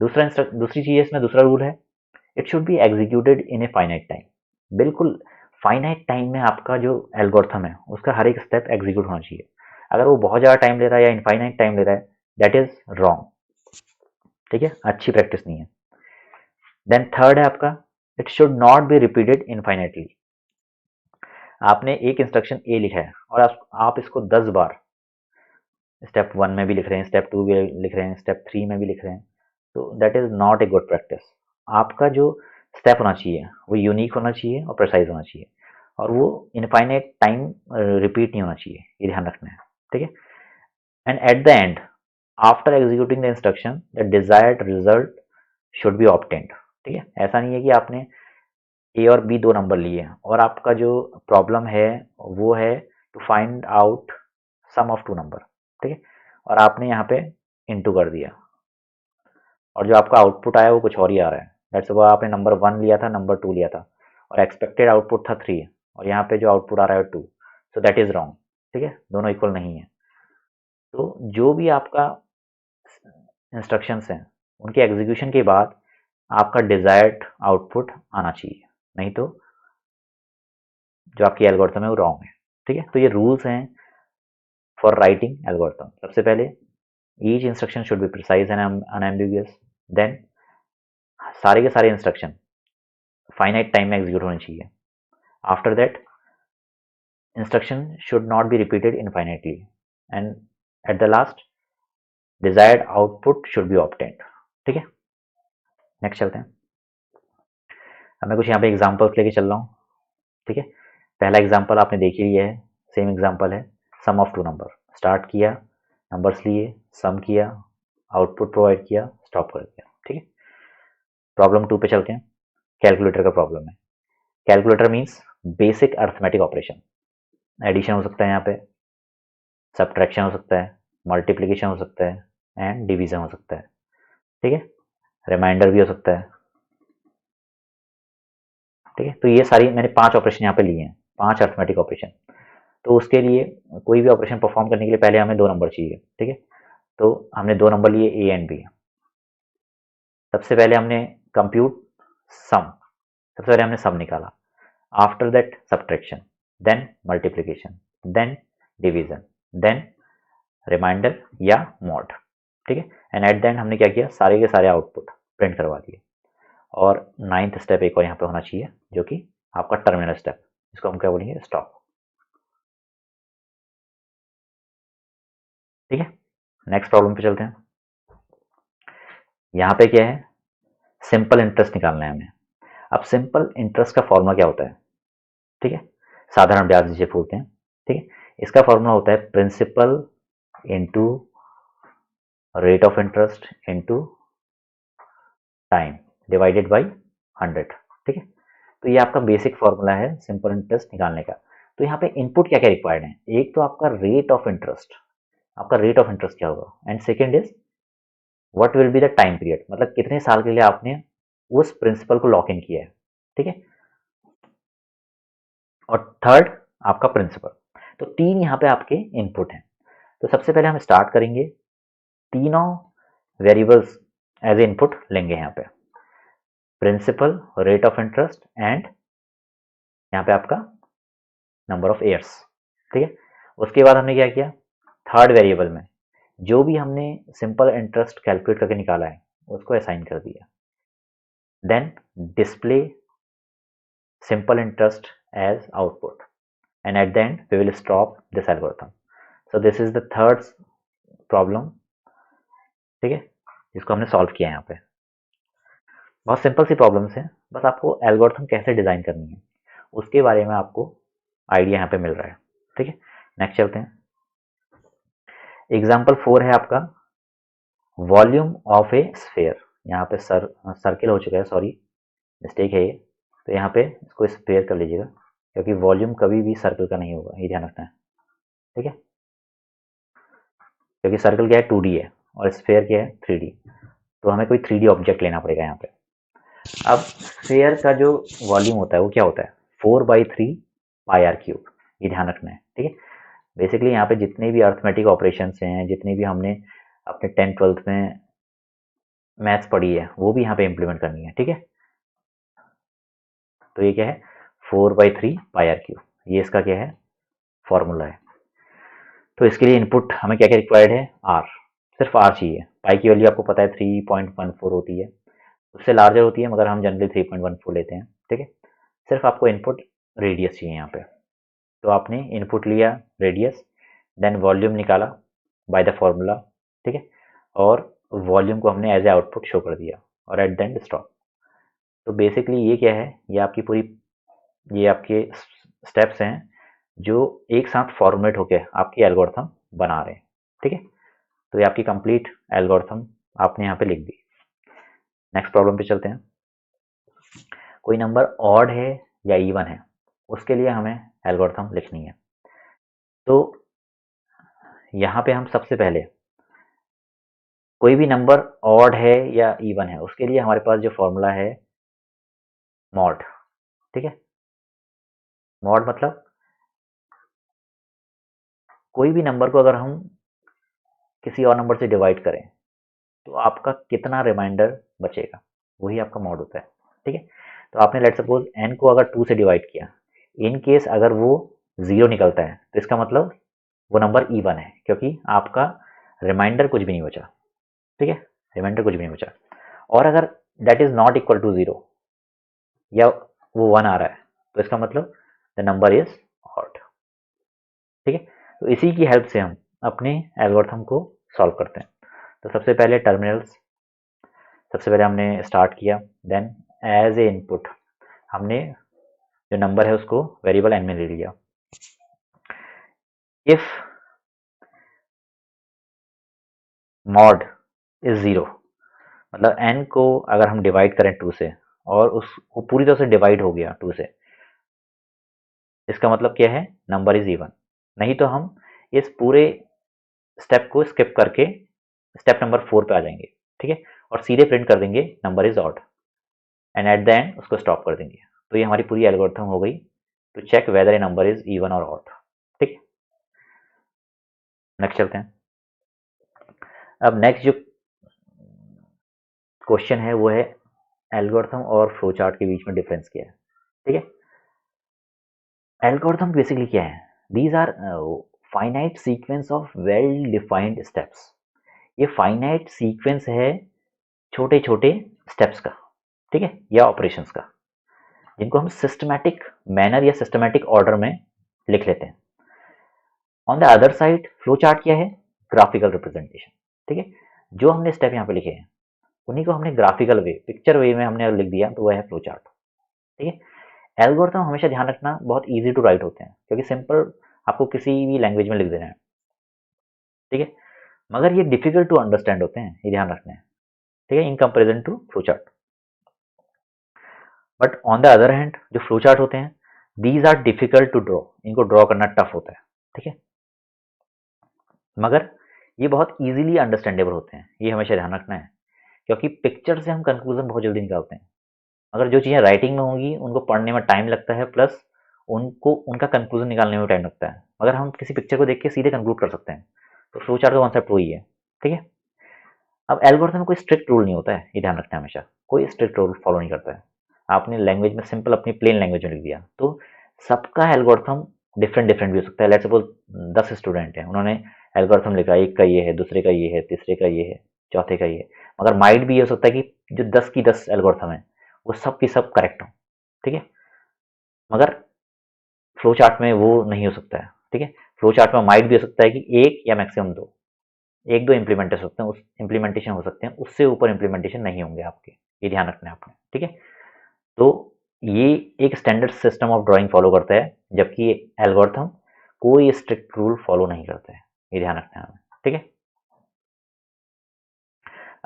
S1: दूसरी चीज इसमें दूसरा रूल है, it should be executed in a finite time. बिल्कुल फाइनाइट टाइम में आपका जो एल्गोरिथम है उसका हर एक स्टेप एग्जीक्यूट होना चाहिए। अगर वो बहुत ज़्यादा टाइम ले रहा है या इनफाइनाइट टाइम ले रहा है, दैट इज रॉन्ग। ठीक है, अच्छी प्रैक्टिस नहीं है। देन थर्ड है आपका, it should not be repeated infinitely. आपने एक इंस्ट्रक्शन ए लिखा है और आप इसको 10 बार स्टेप 1 में भी लिख रहे हैं, स्टेप 2 भी लिख रहे हैं, स्टेप 3 में भी लिख रहे हैं, तो that is not a good practice. आपका जो स्टेप होना चाहिए वो यूनिक होना चाहिए और प्रिसाइज होना चाहिए, और वो इनफाइनाइट टाइम रिपीट नहीं होना चाहिए, ये ध्यान रखना है। ठीक है, and at the and after executing the instruction the desired result should be obtained. ठीक है, ऐसा नहीं है कि आपने ए और बी दो नंबर लिए और आपका जो प्रॉब्लम है वो है to find out sum of two number. ठीक है, और आपने यहाँ पे इनटू कर दिया और जो आपका आउटपुट आया वो कुछ और ही आ रहा है। दैट्स वो आपने नंबर 1 लिया था, नंबर 2 लिया था और एक्सपेक्टेड आउटपुट था 3, और यहाँ पे जो आउटपुट आ रहा है 2, सो दैट इज रॉन्ग। ठीक है, दोनों इक्वल नहीं है। तो जो भी आपका इंस्ट्रक्शंस हैं उनके एग्जीक्यूशन के बाद आपका डिजायर्ड आउटपुट आना चाहिए, नहीं तो जो आपकी एल्गोरिथम है वो रॉन्ग है। ठीक है, तो ये रूल्स हैं फॉर राइटिंग एल्गोरिथम। सबसे पहले each instruction should be precise and unambiguous. Then सारे के सारे इंस्ट्रक्शन फाइनाइट टाइम में एग्जीक्यूट होने चाहिए। After that instruction should not be repeated infinitely, and at the last desired output should be obtained. ठीक है, नेक्स्ट चलते हैं। अब मैं कुछ यहाँ पे एग्जांपल्स लेके चल रहा हूँ। ठीक है, पहला एग्जांपल आपने देख ही लिया है, सेम एग्जांपल है, सम ऑफ टू नंबर। स्टार्ट किया, नंबर्स लिए, सम किया, आउटपुट प्रोवाइड किया, स्टॉप कर दिया। ठीक है, प्रॉब्लम 2 पे चलते हैं। कैलकुलेटर का प्रॉब्लम है। Calculator means basic arithmetic operation. Addition हो सकता है, यहाँ पे सब्ट्रैक्शन हो सकता है, मल्टीप्लिकेशन हो सकता है एंड डिवीजन हो सकता है। ठीक है, रिमाइंडर भी हो सकता है। ठीक है, तो ये सारी मैंने 5 ऑपरेशन यहाँ पे लिए हैं, 5 अर्थमेटिक ऑपरेशन। तो उसके लिए कोई भी ऑपरेशन परफॉर्म करने के लिए पहले हमें 2 नंबर चाहिए। ठीक है, तो हमने दो नंबर लिए ए एंड बी। सबसे पहले हमने कंप्यूट सम, सबसे पहले हमने सम निकाला, after that subtraction, then multiplication, then division, then reminder या मॉड, ठीक है। एंड एट द एंड हमने क्या किया, सारे के सारे आउटपुट प्रिंट करवा दिए। और नाइन्थ स्टेप एक और यहाँ पे होना चाहिए, जो कि आपका टर्मिनल स्टेप, जिसको हम क्या बोलेंगे, स्टॉप, ठीक है। नेक्स्ट प्रॉब्लम पे चलते हैं। यहाँ पे क्या है, सिंपल इंटरेस्ट निकालना है हमें। अब सिंपल इंटरेस्ट का फॉर्मूला क्या होता है, ठीक है, साधारण ब्याज जिसे बोलते हैं, ठीक है। इसका फॉर्मूला होता है principal into rate of interest into time divided by 100, ठीक है। तो ये आपका बेसिक फॉर्मूला है सिंपल इंटरेस्ट निकालने का। तो यहाँ पे इनपुट क्या क्या रिक्वायर्ड है, एक तो आपका रेट ऑफ इंटरेस्ट, आपका रेट ऑफ इंटरेस्ट क्या होगा, and second is what will be the time period, मतलब कितने साल के लिए आपने उस प्रिंसिपल को लॉक इन किया है, ठीक है। और थर्ड आपका प्रिंसिपल। तो तीन यहाँ पे आपके इनपुट हैं। तो सबसे पहले हम स्टार्ट करेंगे, तीनों वेरिएबल्स एज ए इनपुट लेंगे यहाँ पे, principal, rate of interest and यहाँ पे आपका नंबर ऑफ ईयर्स, ठीक है। उसके बाद हमने क्या किया, थर्ड वेरिएबल में जो भी हमने सिंपल इंटरेस्ट कैलकुलेट करके निकाला है उसको असाइन कर दिया, then display simple interest as output, and at the end we will stop this algorithm. So this is the third problem, ठीक है, जिसको हमने सॉल्व किया है। यहाँ पे बहुत सिंपल सी प्रॉब्लम्स है, बस आपको एल्गोरिथम कैसे डिजाइन करनी है उसके बारे में आपको आइडिया यहाँ पे मिल रहा है, ठीक है। नेक्स्ट चलते हैं। एग्जाम्पल 4 है आपका वॉल्यूम ऑफ ए स्फेयर। यहाँ पे सर्किल हो चुका है, सॉरी मिस्टेक है ये, तो यहाँ पे इसको स्फेयर कर लीजिएगा, क्योंकि वॉल्यूम कभी भी सर्कल का नहीं होगा, ये ध्यान रखना है, ठीक है। क्योंकि सर्कल क्या है, 2D है, और स्फेयर क्या है, 3D। तो हमें कोई 3D ऑब्जेक्ट लेना पड़ेगा यहाँ पे। अब स्फेयर का जो वॉल्यूम होता है वो क्या होता है, 4/3 पाई आर क्यूब, ये ध्यान रखना है, ठीक है। बेसिकली यहाँ पे जितने भी अर्थमेटिक ऑपरेशंस हैं, जितने भी हमने अपने 10th-12th में मैथ्स पढ़ी है, वो भी यहाँ पे इम्प्लीमेंट करनी है, ठीक है। तो ये क्या है, 4/3 पाई आर क्यूब, ये इसका क्या है, फॉर्मूला है। तो इसके लिए इनपुट हमें क्या क्या रिक्वायर्ड है, आर, सिर्फ आर चाहिए। पाई की वैल्यू आपको पता है 3.14 होती है, उससे लार्जर होती है, मगर हम जनरली 3.14 लेते हैं, ठीक है। सिर्फ आपको इनपुट रेडियस चाहिए यहाँ पे। तो आपने इनपुट लिया रेडियस, देन वॉल्यूम निकाला बाय द फॉर्मूला, ठीक है, और वॉल्यूम को हमने एज ए आउटपुट शो कर दिया, और एट द एंड स्टॉप। तो बेसिकली ये क्या है, ये आपकी पूरी, ये आपके स्टेप्स हैं जो एक साथ फॉर्मेट होके आपकी एल्गोरिथम बना रहे हैं, ठीक है। तो ये आपकी कंप्लीट एल्गोरिथम आपने यहाँ पे लिख दी। नेक्स्ट प्रॉब्लम पे चलते हैं। कोई नंबर ऑड है या इवन है, उसके लिए हमें एल्गोरिथम लिखनी है। तो यहाँ पे हम सबसे पहले कोई भी नंबर ऑड है या इवन है, उसके लिए हमारे पास जो फॉर्मूला है मॉड, ठीक है। मॉड मतलब कोई भी नंबर को अगर हम किसी और नंबर से डिवाइड करें तो आपका कितना रिमाइंडर बचेगा, वही आपका मॉड होता है, ठीक है। तो आपने लेट सपोज n को अगर 2 से डिवाइड किया, इन केस अगर वो 0 निकलता है तो इसका मतलब वो नंबर इवन है, क्योंकि आपका रिमाइंडर कुछ भी नहीं बचा, ठीक है, रिमाइंडर कुछ भी नहीं बचा। और अगर that is not equal to 0 या वो 1 आ रहा है तो इसका मतलब द नंबर इज ऑड, ठीक है। तो इसी की हेल्प से हम अपने एल्गोरिथम को सॉल्व करते हैं। तो सबसे पहले टर्मिनल्स, सबसे पहले हमने स्टार्ट किया, देन एज ए इनपुट हमने जो नंबर है उसको वेरिएबल n में ले लिया। इफ मॉड इज 0, मतलब n को अगर हम डिवाइड करें 2 से और वो पूरी तरह से डिवाइड हो गया 2 से, इसका मतलब क्या है, नंबर इज इवन। नहीं तो हम इस पूरे स्टेप को स्किप करके स्टेप नंबर 4 पे आ जाएंगे, ठीक है, और सीधे प्रिंट कर देंगे number is odd, and at the end उसको स्टॉप कर देंगे। तो ये हमारी पूरी एल्गोरिथम हो गई to check whether a number is even और ऑड, ठीक है। नेक्स्ट चलते हैं। अब नेक्स्ट जो क्वेश्चन है वो है एल्गोरिथम और फ्लो चार्ट के बीच में डिफरेंस क्या है। ठीक है, एल्गोरिथम बेसिकली क्या है? These are finite sequence of well defined steps. ये फाइनाइट सीक्वेंस है छोटे छोटे स्टेप्स का, ठीक है, या ऑपरेशंस का, जिनको हम सिस्टमैटिक मैनर या सिस्टमैटिक ऑर्डर में लिख लेते हैं। On the other side flow chart क्या है? Graphical representation. ठीक है, जो हमने स्टेप यहाँ पे लिखे हैं उन्हीं को हमने ग्राफिकल वे, पिक्चर वे में हमने लिख दिया, तो वह है फ्लो चार्ट। ठीक है, एल्गोरिथम हमेशा ध्यान रखना बहुत इजी टू राइट होते हैं, क्योंकि सिंपल आपको किसी भी लैंग्वेज में लिख देना है। ठीक है, मगर ये डिफिकल्ट टू अंडरस्टैंड होते हैं, ये ध्यान रखना है। ठीक है, in comparison to flow chart. But on the other hand जो फ्लो चार्ट होते हैं, these are difficult to draw, इनको ड्रॉ करना टफ होता है। ठीक है, मगर ये बहुत इजीली अंडरस्टैंडेबल होते हैं, ये हमेशा ध्यान रखना है, क्योंकि पिक्चर से हम कंक्लूजन बहुत जल्दी निकालते हैं। अगर जो चीज़ें राइटिंग में होंगी उनको पढ़ने में टाइम लगता है, प्लस उनको उनका कंक्लूजन निकालने में टाइम लगता है, मगर हम किसी पिक्चर को देख के सीधे कंक्लूड कर सकते हैं। तो फ्लो चार्ट का कॉन्सेप्ट वही है। ठीक है, अब एल्गोरिथम में कोई स्ट्रिक्ट रूल नहीं होता है, ये ध्यान रखना है हमेशा, कोई स्ट्रिक्ट रूल फॉलो नहीं करता है। आपने लैंग्वेज में सिंपल अपनी प्लेन लैंग्वेज में लिख दिया, तो सबका एल्गोरिथम डिफरेंट डिफरेंट भी हो सकता है। लेट्स सपोज 10 स्टूडेंट हैं, उन्होंने एल्गोरिथम लिखा, एक का ये है, दूसरे का ये है, तीसरे का ये है, चौथे का ये है, मगर माइट भी ये हो सकता है कि जो 10 की 10 एल्गोरिथम है वो सब की सब करेक्ट हो। ठीक है, मगर फ्लो चार्ट में वो नहीं हो सकता है। ठीक है, फ्लो चार्ट में माइट भी हो सकता है कि एक या मैक्सिमम दो, एक दो इम्प्लीमेंटेशन हो सकते हैं, उस इम्प्लीमेंटेशन हो सकते हैं, उससे ऊपर इम्प्लीमेंटेशन नहीं होंगे आपके, ये ध्यान रखना है आपने। ठीक है, तो ये एक standard system of drawing follow करता है, जबकि एल्गोरिथम कोई स्ट्रिक्ट रूल फॉलो नहीं करता है, ये ध्यान रखना है हमें। ठीक है,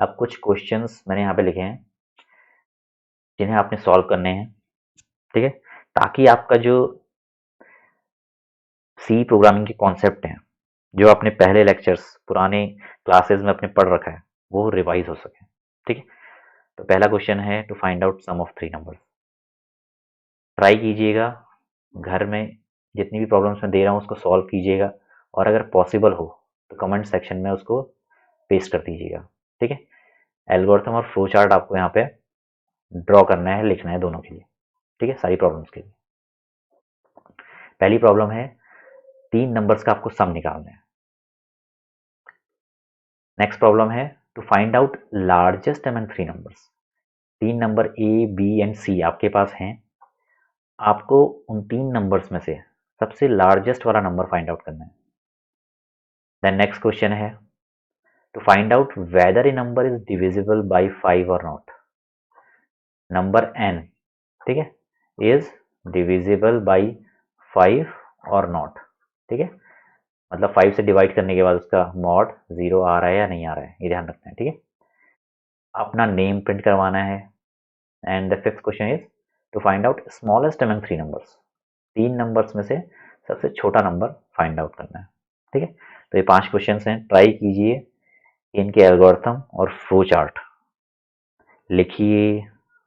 S1: अब कुछ क्वेश्चंस मैंने यहाँ पे लिखे हैं जिन्हें आपने सॉल्व करने हैं। ठीक है, ताकि आपका जो सी प्रोग्रामिंग के कॉन्सेप्ट हैं, जो आपने पहले लेक्चर्स पुराने क्लासेस में अपने पढ़ रखा है, वो रिवाइज हो सके। ठीक है, तो पहला क्वेश्चन है to find out sum of three numbers. Try कीजिएगा, घर में जितनी भी प्रॉब्लम्स मैं दे रहा हूँ उसको सॉल्व कीजिएगा, और अगर पॉसिबल हो तो कमेंट सेक्शन में उसको पेस्ट कर दीजिएगा। ठीक है, एल्गोरिथम और फ्लो चार्ट आपको यहाँ पे ड्रॉ करना है, लिखना है दोनों के लिए। ठीक है, सारी प्रॉब्लम्स के लिए। पहली प्रॉब्लम है 3 नंबर्स का आपको सम निकालना है। नेक्स्ट प्रॉब्लम है to find out largest among 3 numbers. 3 number A B and C आपके पास हैं, आपको उन 3 नंबर्स में से सबसे लार्जेस्ट वाला नंबर फाइंड आउट करना है। देन नेक्स्ट क्वेश्चन है to find out whether a number is divisible by 5 और नॉट। नंबर n, ठीक है, इज डिविजिबल बाय 5 और नॉट। ठीक है, मतलब 5 से डिवाइड करने के बाद उसका मॉड 0 आ रहा है या नहीं आ रहा है, ये ध्यान रखना है। ठीक है, अपना नेम प्रिंट करवाना है। And the fifth question is to find out smallest among 3 numbers. 3 numbers में से सबसे छोटा नंबर फाइंड आउट करना है। ठीक है, तो ये 5 क्वेश्चन हैं, ट्राई कीजिए, इनके एल्गोरिथम और फ्लो चार्ट लिखिए,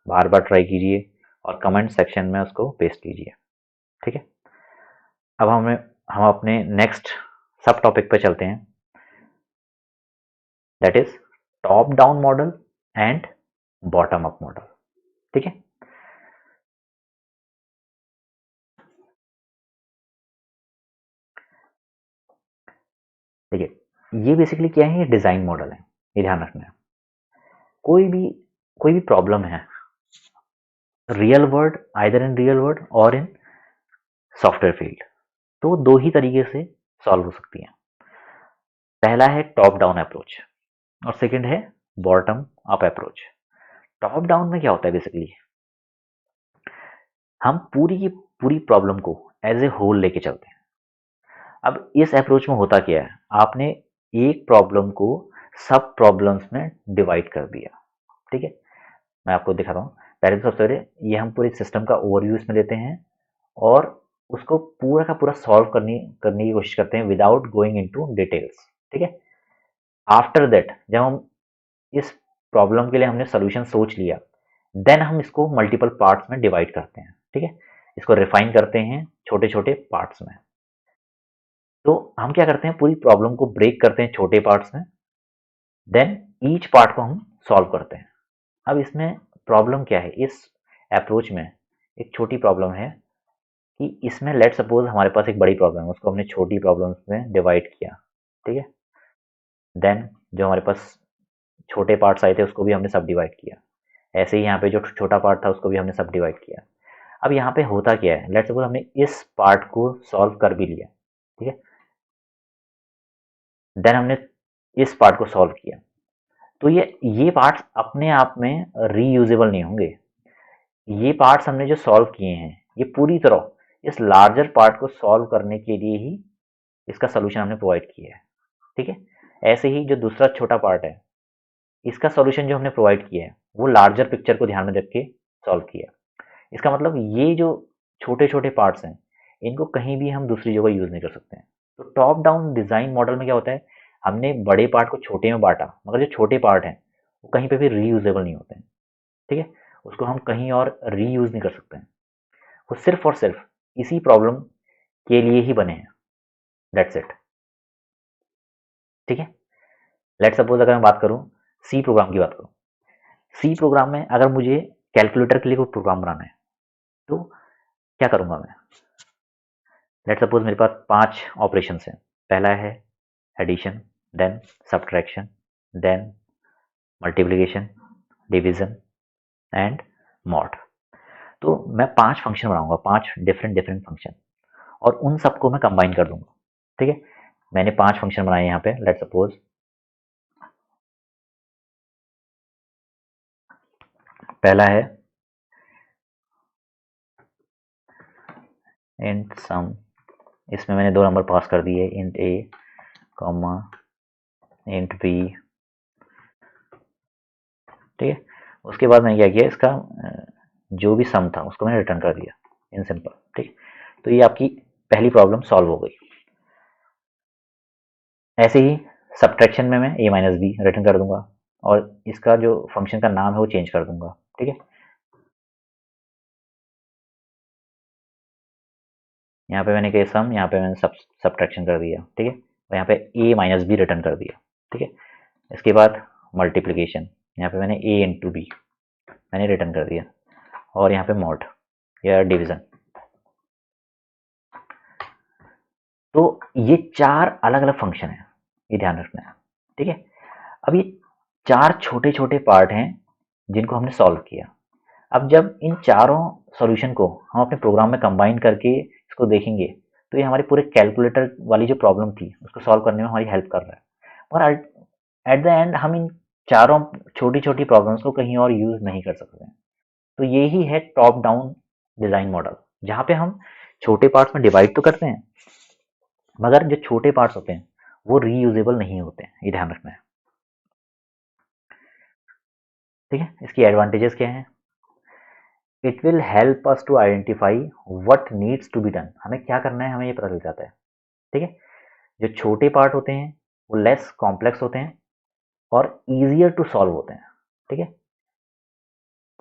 S1: बार बार ट्राई कीजिए और कमेंट सेक्शन में उसको पेस्ट कीजिए। ठीक है, अब हम अपने नेक्स्ट सब टॉपिक पे चलते हैं, that is top down model and bottom up model. ठीक है, देखिए ये बेसिकली क्या है, ये डिजाइन मॉडल है, ये ध्यान रखना है। कोई भी प्रॉब्लम है, real world, either in real world और इन सॉफ्टवेयर फील्ड, तो दो ही तरीके से सॉल्व हो सकती है। पहला है टॉप डाउन अप्रोच और सेकंड है bottom up approach. Top down में क्या होता है, बेसिकली हम पूरी की पूरी प्रॉब्लम को एज ए होल लेके चलते हैं। अब इस अप्रोच में होता क्या है, आपने एक प्रॉब्लम को सब प्रॉब्लम्स में डिवाइड कर दिया। ठीक है, मैं आपको दिखाता हूँ। पहले तो सबसे पहले ये हम पूरे सिस्टम का ओवरव्यू इसमें लेते हैं और उसको पूरा का पूरा सॉल्व करने की कोशिश करते हैं विदाउट गोइंग इनटू डिटेल्स। ठीक है, आफ्टर दैट जब हम इस प्रॉब्लम के लिए हमने सोल्यूशन सोच लिया, देन हम इसको मल्टीपल पार्ट्स में डिवाइड करते हैं। ठीक है, इसको रिफाइन करते हैं छोटे छोटे पार्ट्स में। तो हम क्या करते हैं, पूरी प्रॉब्लम को ब्रेक करते हैं छोटे पार्ट्स में, देन ईच पार्ट को हम सॉल्व करते हैं। अब इसमें प्रॉब्लम क्या है, इस अप्रोच में एक छोटी प्रॉब्लम है कि इसमें लेट सपोज हमारे पास एक बड़ी प्रॉब्लम है, उसको हमने छोटी प्रॉब्लम्स में डिवाइड किया, ठीक है। देन जो हमारे पास छोटे पार्ट्स आए थे उसको भी हमने सब डिवाइड किया। ऐसे ही यहाँ पे जो छोटा पार्ट था उसको भी हमने सब डिवाइड किया। अब यहाँ पे होता क्या है, लेट सपोज हमने इस पार्ट को सॉल्व कर भी लिया, ठीक है। देन हमने इस पार्ट को सॉल्व किया, तो ये पार्ट्स अपने आप में रीयूजेबल नहीं होंगे। ये पार्ट्स हमने जो सॉल्व किए हैं ये पूरी तरह इस लार्जर पार्ट को सॉल्व करने के लिए ही इसका सोल्यूशन हमने प्रोवाइड किया है, ठीक है। ऐसे ही जो दूसरा छोटा पार्ट है, इसका सॉल्यूशन जो हमने प्रोवाइड किया है वो लार्जर पिक्चर को ध्यान में रख के सॉल्व किया। इसका मतलब ये जो छोटे छोटे पार्ट्स हैं इनको कहीं भी हम दूसरी जगह यूज नहीं कर सकते हैं। तो टॉप डाउन डिजाइन मॉडल में क्या होता है, हमने बड़े पार्ट को छोटे में बांटा, मगर जो छोटे पार्ट हैं वो कहीं पे भी रीयूजेबल नहीं होते हैं, ठीक है। उसको हम कहीं और रीयूज नहीं कर सकते हैं। वो सिर्फ और सिर्फ इसी प्रॉब्लम के लिए ही बने हैं, दैट्स इट, ठीक है। लेट सपोज अगर मैं बात करूं सी प्रोग्राम की बात करूं, सी प्रोग्राम में अगर मुझे कैलकुलेटर के लिए कोई प्रोग्राम बनाना है तो क्या करूंगा मैं। लेट सपोज मेरे पास 5 ऑपरेशंस हैं। पहला है addition, then subtraction, then multiplication, division and mod. तो मैं 5 फंक्शन बनाऊंगा, 5 डिफरेंट डिफरेंट फंक्शन, और उन सबको मैं कंबाइन कर दूंगा, ठीक है। मैंने 5 फंक्शन बनाए यहाँ पे। लेट सपोज पहला है इंट सम, इसमें मैंने 2 नंबर पास कर दिए, इंट ए कॉमा इंट बी, ठीक है। उसके बाद मैंने क्या किया, इसका जो भी सम था उसको मैंने रिटर्न कर दिया, इन सिंपल, ठीक। तो ये आपकी पहली प्रॉब्लम सॉल्व हो गई। ऐसे ही सब्ट्रैक्शन में मैं ए माइनस बी रिटर्न कर दूंगा और इसका जो फंक्शन का नाम है वो चेंज कर दूंगा, ठीक है। यहाँ पे मैंने किया सम, यहाँ पे मैंने सब्ट्रैक्शन कर दिया, ठीक है। और यहाँ पे ए माइनस बी रिटर्न कर दिया, ठीक है। इसके बाद मल्टीप्लिकेशन, यहाँ पे मैंने ए इंटू बी मैंने रिटर्न कर दिया, और यहाँ पे मॉड या डिवीजन। तो ये 4 अलग अलग फंक्शन है, ये ध्यान रखना है, ठीक है। अब ये 4 छोटे छोटे पार्ट हैं जिनको हमने सॉल्व किया। अब जब इन चारों सॉल्यूशन को हम अपने प्रोग्राम में कंबाइन करके इसको देखेंगे तो ये हमारे पूरे कैलकुलेटर वाली जो प्रॉब्लम थी उसको सॉल्व करने में हमारी हेल्प कर रहा है। और एट द एंड हम इन चारों छोटी छोटी प्रॉब्लम्स को कहीं और यूज नहीं कर सकते हैं। तो यही है टॉप डाउन डिजाइन मॉडल, जहाँ पे हम छोटे पार्ट्स में डिवाइड तो करते हैं मगर जो छोटे पार्ट्स होते हैं वो रीयूजेबल नहीं होते हैं, ये ध्यान रखना है, ठीक है। इसकी एडवांटेजेस क्या हैं, it will help us to identify what needs to be done, हमें क्या करना है हमें ये पता चल जाता है, ठीक है। जो छोटे पार्ट होते हैं वो लेस कॉम्प्लेक्स होते हैं और ईजियर टू सॉल्व होते हैं, ठीक है।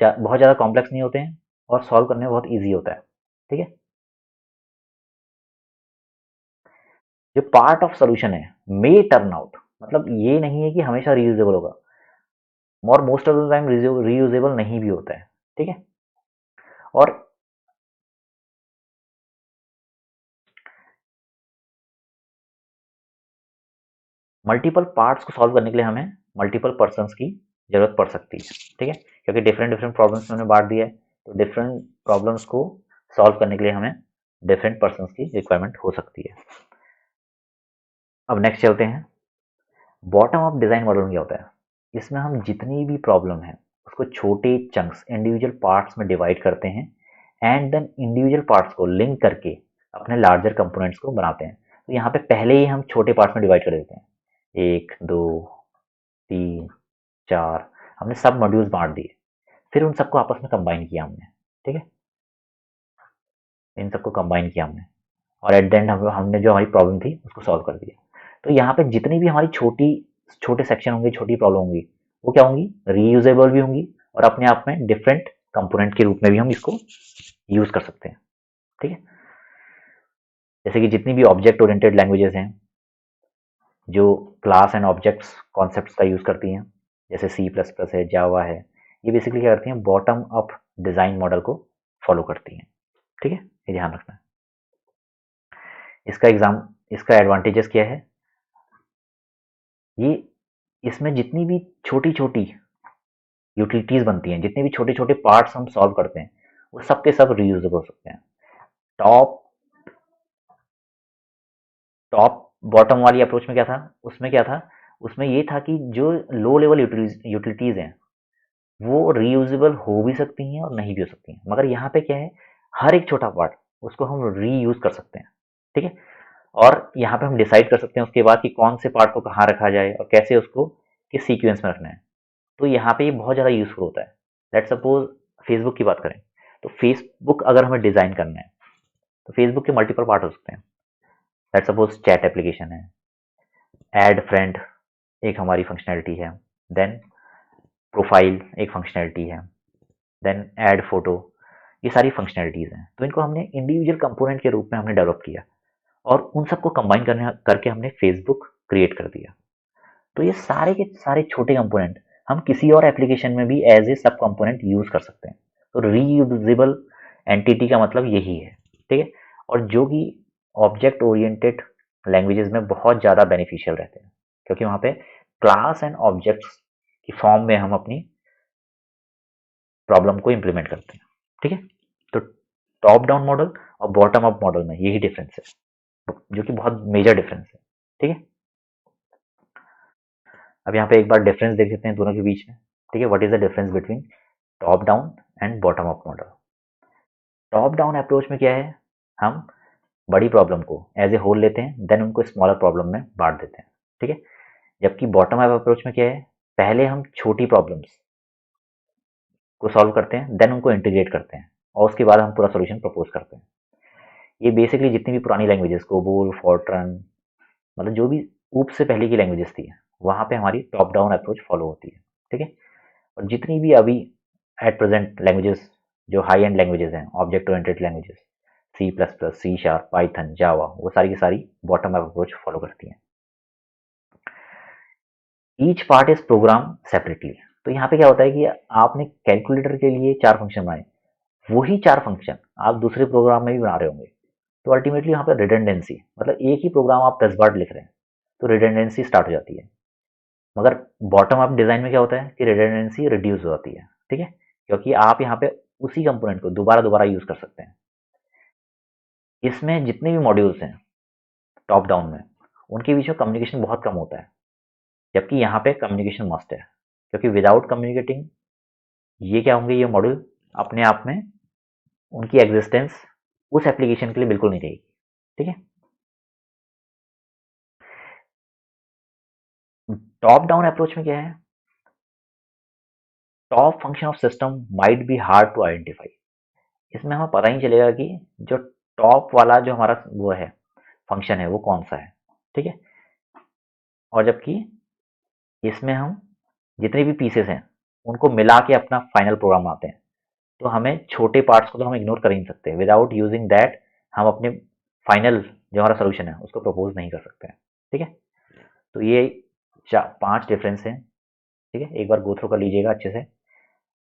S1: बहुत ज़्यादा कॉम्प्लेक्स नहीं होते हैं और सॉल्व करने में बहुत ईजी होता है, ठीक है। जो पार्ट ऑफ सोल्यूशन है मे टर्न आउट, मतलब ये नहीं है कि हमेशा रीयूजेबल होगा, और most of the time reusable नहीं भी होता है, ठीक है। और मल्टीपल पार्ट्स को सॉल्व करने के लिए हमें मल्टीपल पर्सन्स की जरूरत पड़ सकती है, ठीक है। क्योंकि डिफरेंट डिफरेंट प्रॉब्लम्स में हमने बांट दिया है, तो डिफरेंट प्रॉब्लम्स को सॉल्व करने के लिए हमें डिफरेंट पर्सन्स की रिक्वायरमेंट हो सकती है। अब नेक्स्ट चलते हैं, बॉटम अप डिजाइन मॉडल में क्या होता है। इसमें हम जितनी भी प्रॉब्लम है उसको छोटे चंक्स इंडिविजुअल पार्ट्स में डिवाइड करते हैं एंड देन इंडिविजुअल पार्ट्स को लिंक करके अपने लार्जर कंपोनेंट्स को बनाते हैं। तो यहाँ पे पहले ही हम छोटे पार्ट्स में डिवाइड कर देते हैं, 1 2 3 4, हमने सब मॉड्यूल्स बांट दिए, फिर उन सबको आपस में कंबाइन किया हमने, ठीक है। इन सबको कंबाइन किया हमने और एट द एंड हमने जो हमारी प्रॉब्लम थी उसको सॉल्व कर दिया। तो यहाँ पे जितनी भी हमारी छोटे सेक्शन होंगे, छोटी प्रॉब्लम होंगी, वो क्या होंगी, रीयूजेबल भी होंगी और अपने आप में डिफरेंट कंपोनेंट के रूप में भी हम इसको यूज कर सकते हैं, ठीक है। जैसे कि जितनी भी ऑब्जेक्ट ओरिएंटेड लैंग्वेजेस हैं जो क्लास एंड ऑब्जेक्ट्स कॉन्सेप्ट्स का यूज़ करती हैं, जैसे सी प्लस प्लस है, जावा है, ये बेसिकली क्या करती हैं, बॉटम अप डिज़ाइन मॉडल को फॉलो करती हैं। ठीक है, ये ध्यान रखना है। इसका एडवांटेजेस क्या है, ये इसमें जितनी भी छोटी छोटी यूटिलिटीज बनती हैं, जितने भी छोटे छोटे पार्ट्स हम सॉल्व करते हैं, वो सब के सब रीयूजेबल हो सकते हैं। टॉप टॉप बॉटम वाली अप्रोच में क्या था, उसमें ये था कि जो लो लेवल यूटिलिटीज हैं वो रीयूजेबल हो भी सकती हैं और नहीं भी हो सकती हैं, मगर यहाँ पे क्या है, हर एक छोटा पार्ट उसको हम रीयूज कर सकते हैं। ठीक है, और यहाँ पे हम डिसाइड कर सकते हैं उसके बाद कि कौन से पार्ट को कहाँ रखा जाए और कैसे उसको किस सीक्वेंस में रखना है। तो यहाँ पे ये बहुत ज़्यादा यूजफुल होता है। लेट्स सपोज फेसबुक की बात करें, तो फेसबुक अगर हमें डिज़ाइन करना है तो फेसबुक के मल्टीपल पार्ट हो सकते हैं। लेट्स सपोज चैट एप्लीकेशन है, ऐड फ्रेंड एक हमारी फंक्शनैलिटी है, देन प्रोफाइल एक फंक्शनैलिटी है, देन ऐड फोटो, ये सारी फंक्शनैलिटीज़ हैं। तो इनको हमने इंडिविजुअल कंपोनेंट के रूप में हमने डेवलप किया और उन सबको कंबाइन करने करके हमने फेसबुक क्रिएट कर दिया। तो ये सारे के सारे छोटे कंपोनेंट हम किसी और एप्लीकेशन में भी एज ए सब कंपोनेंट यूज कर सकते हैं। तो रीयूजेबल एंटिटी का मतलब यही है। ठीक है, और जो कि ऑब्जेक्ट ओरिएंटेड लैंग्वेजेस में बहुत ज़्यादा बेनिफिशियल रहते हैं, क्योंकि वहाँ पे क्लास एंड ऑब्जेक्ट्स की फॉर्म में हम अपनी प्रॉब्लम को इम्प्लीमेंट करते हैं। ठीक है, तो टॉप डाउन मॉडल और बॉटम अप मॉडल में यही डिफरेंस है, जो कि बहुत मेजर डिफरेंस है। ठीक है, अब यहाँ पे एक बार डिफरेंस देख लेते हैं दोनों के बीच में। ठीक है, what is the difference between top down and bottom up model. Top down approach में क्या है, हम बड़ी प्रॉब्लम को एज ए होल लेते हैं, देन उनको स्मॉलर प्रॉब्लम में बांट देते हैं। ठीक है, जबकि बॉटम अप अप्रोच में क्या है, पहले हम छोटी प्रॉब्लम्स को सॉल्व करते हैं, देन उनको इंटीग्रेट करते हैं और उसके बाद हम पूरा सोल्यूशन प्रपोज करते हैं। ये बेसिकली जितनी भी पुरानी लैंग्वेजेस, कोबोल, फॉर्ट्रन, मतलब जो भी ऊप से पहले की लैंग्वेजेस थी, वहाँ पे हमारी टॉप डाउन अप्रोच फॉलो होती है। ठीक है, और जितनी भी अभी एट प्रेजेंट लैंग्वेजेस, जो हाई एंड लैंग्वेजेस हैं, object oriented languages, C plus plus, C sharp, Python, Java, वो सारी की सारी बॉटम अप अप्रोच फॉलो करती हैं। Each part is program separately. तो यहाँ पे क्या होता है कि आपने कैलकुलेटर के लिए 4 फंक्शन बनाए, वही 4 फंक्शन आप दूसरे प्रोग्राम में भी बना रहे होंगे, तो अल्टीमेटली यहाँ पे रिडंडेंसी, मतलब एक ही प्रोग्राम आप 10 बार लिख रहे हैं, तो रिडंडेंसी स्टार्ट हो जाती है। मगर बॉटम अप डिजाइन में क्या होता है कि रिडंडेंसी रिड्यूस हो जाती है। ठीक है, क्योंकि आप यहाँ पे उसी कंपोनेंट को दोबारा दोबारा यूज कर सकते हैं। इसमें जितने भी मॉड्यूल्स हैं टॉप डाउन में, उनके बीच में कम्युनिकेशन बहुत कम होता है, जबकि यहाँ पे कम्युनिकेशन मस्ट है, क्योंकि विदाउट कम्युनिकेटिंग ये क्या होंगे, ये मॉड्यूल अपने आप में उनकी एग्जिस्टेंस उस एप्लीकेशन के लिए बिल्कुल नहीं रहेगी। ठीक है, टॉप डाउन अप्रोच में क्या है, top function of system might be hard to identify. इसमें हमें पता ही चलेगा कि जो टॉप वाला जो हमारा वो है फंक्शन है वो कौन सा है। ठीक है, और जबकि इसमें हम जितने भी पीसेस हैं उनको मिला के अपना फाइनल प्रोग्राम बनाते हैं, तो हमें छोटे पार्ट्स को तो हम इग्नोर कर ही नहीं सकते। विदाउट यूजिंग दैट हम अपने फाइनल जो हमारा सोल्यूशन है उसको प्रपोज नहीं कर सकते हैं। ठीक है, तो ये 5 डिफरेंस हैं। ठीक है, एक बार गो थ्रू कर लीजिएगा अच्छे से।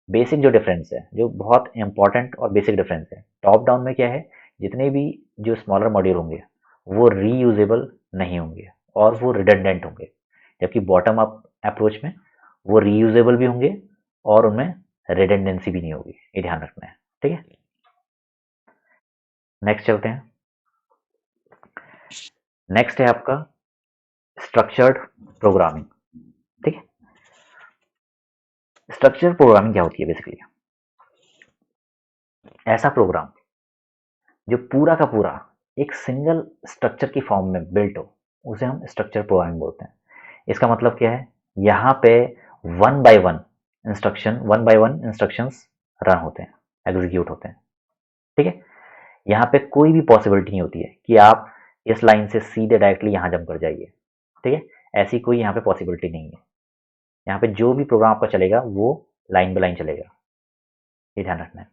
S1: बेसिक जो डिफरेंस है, जो बहुत इंपॉर्टेंट और बेसिक डिफरेंस है, टॉप डाउन में क्या है, जितने भी जो स्मॉलर मॉड्यूल होंगे वो रीयूजेबल नहीं होंगे और वो रिडंडेंट होंगे, जबकि बॉटम अप अप्रोच में वो रीयूजेबल भी होंगे और उनमें रिडंडेंसी भी नहीं होगी। ये ध्यान रखना है। ठीक है, नेक्स्ट चलते हैं। नेक्स्ट है आपका स्ट्रक्चर्ड प्रोग्रामिंग। ठीक है, स्ट्रक्चर्ड प्रोग्रामिंग क्या होती है, बेसिकली ऐसा प्रोग्राम जो पूरा का पूरा एक सिंगल स्ट्रक्चर की फॉर्म में बिल्ट हो, उसे हम स्ट्रक्चर प्रोग्रामिंग बोलते हैं। इसका मतलब क्या है, यहाँ पे one by one instructions run होते हैं, एग्जीक्यूट होते हैं। ठीक है, यहाँ पे कोई भी पॉसिबिलिटी नहीं होती है कि आप इस लाइन से सीधे डायरेक्टली यहाँ जंप कर जाइए। ठीक है, ऐसी कोई यहाँ पे पॉसिबिलिटी नहीं है। यहाँ पे जो भी प्रोग्राम आपका चलेगा वो लाइन बाय लाइन चलेगा, ये ध्यान रखना है।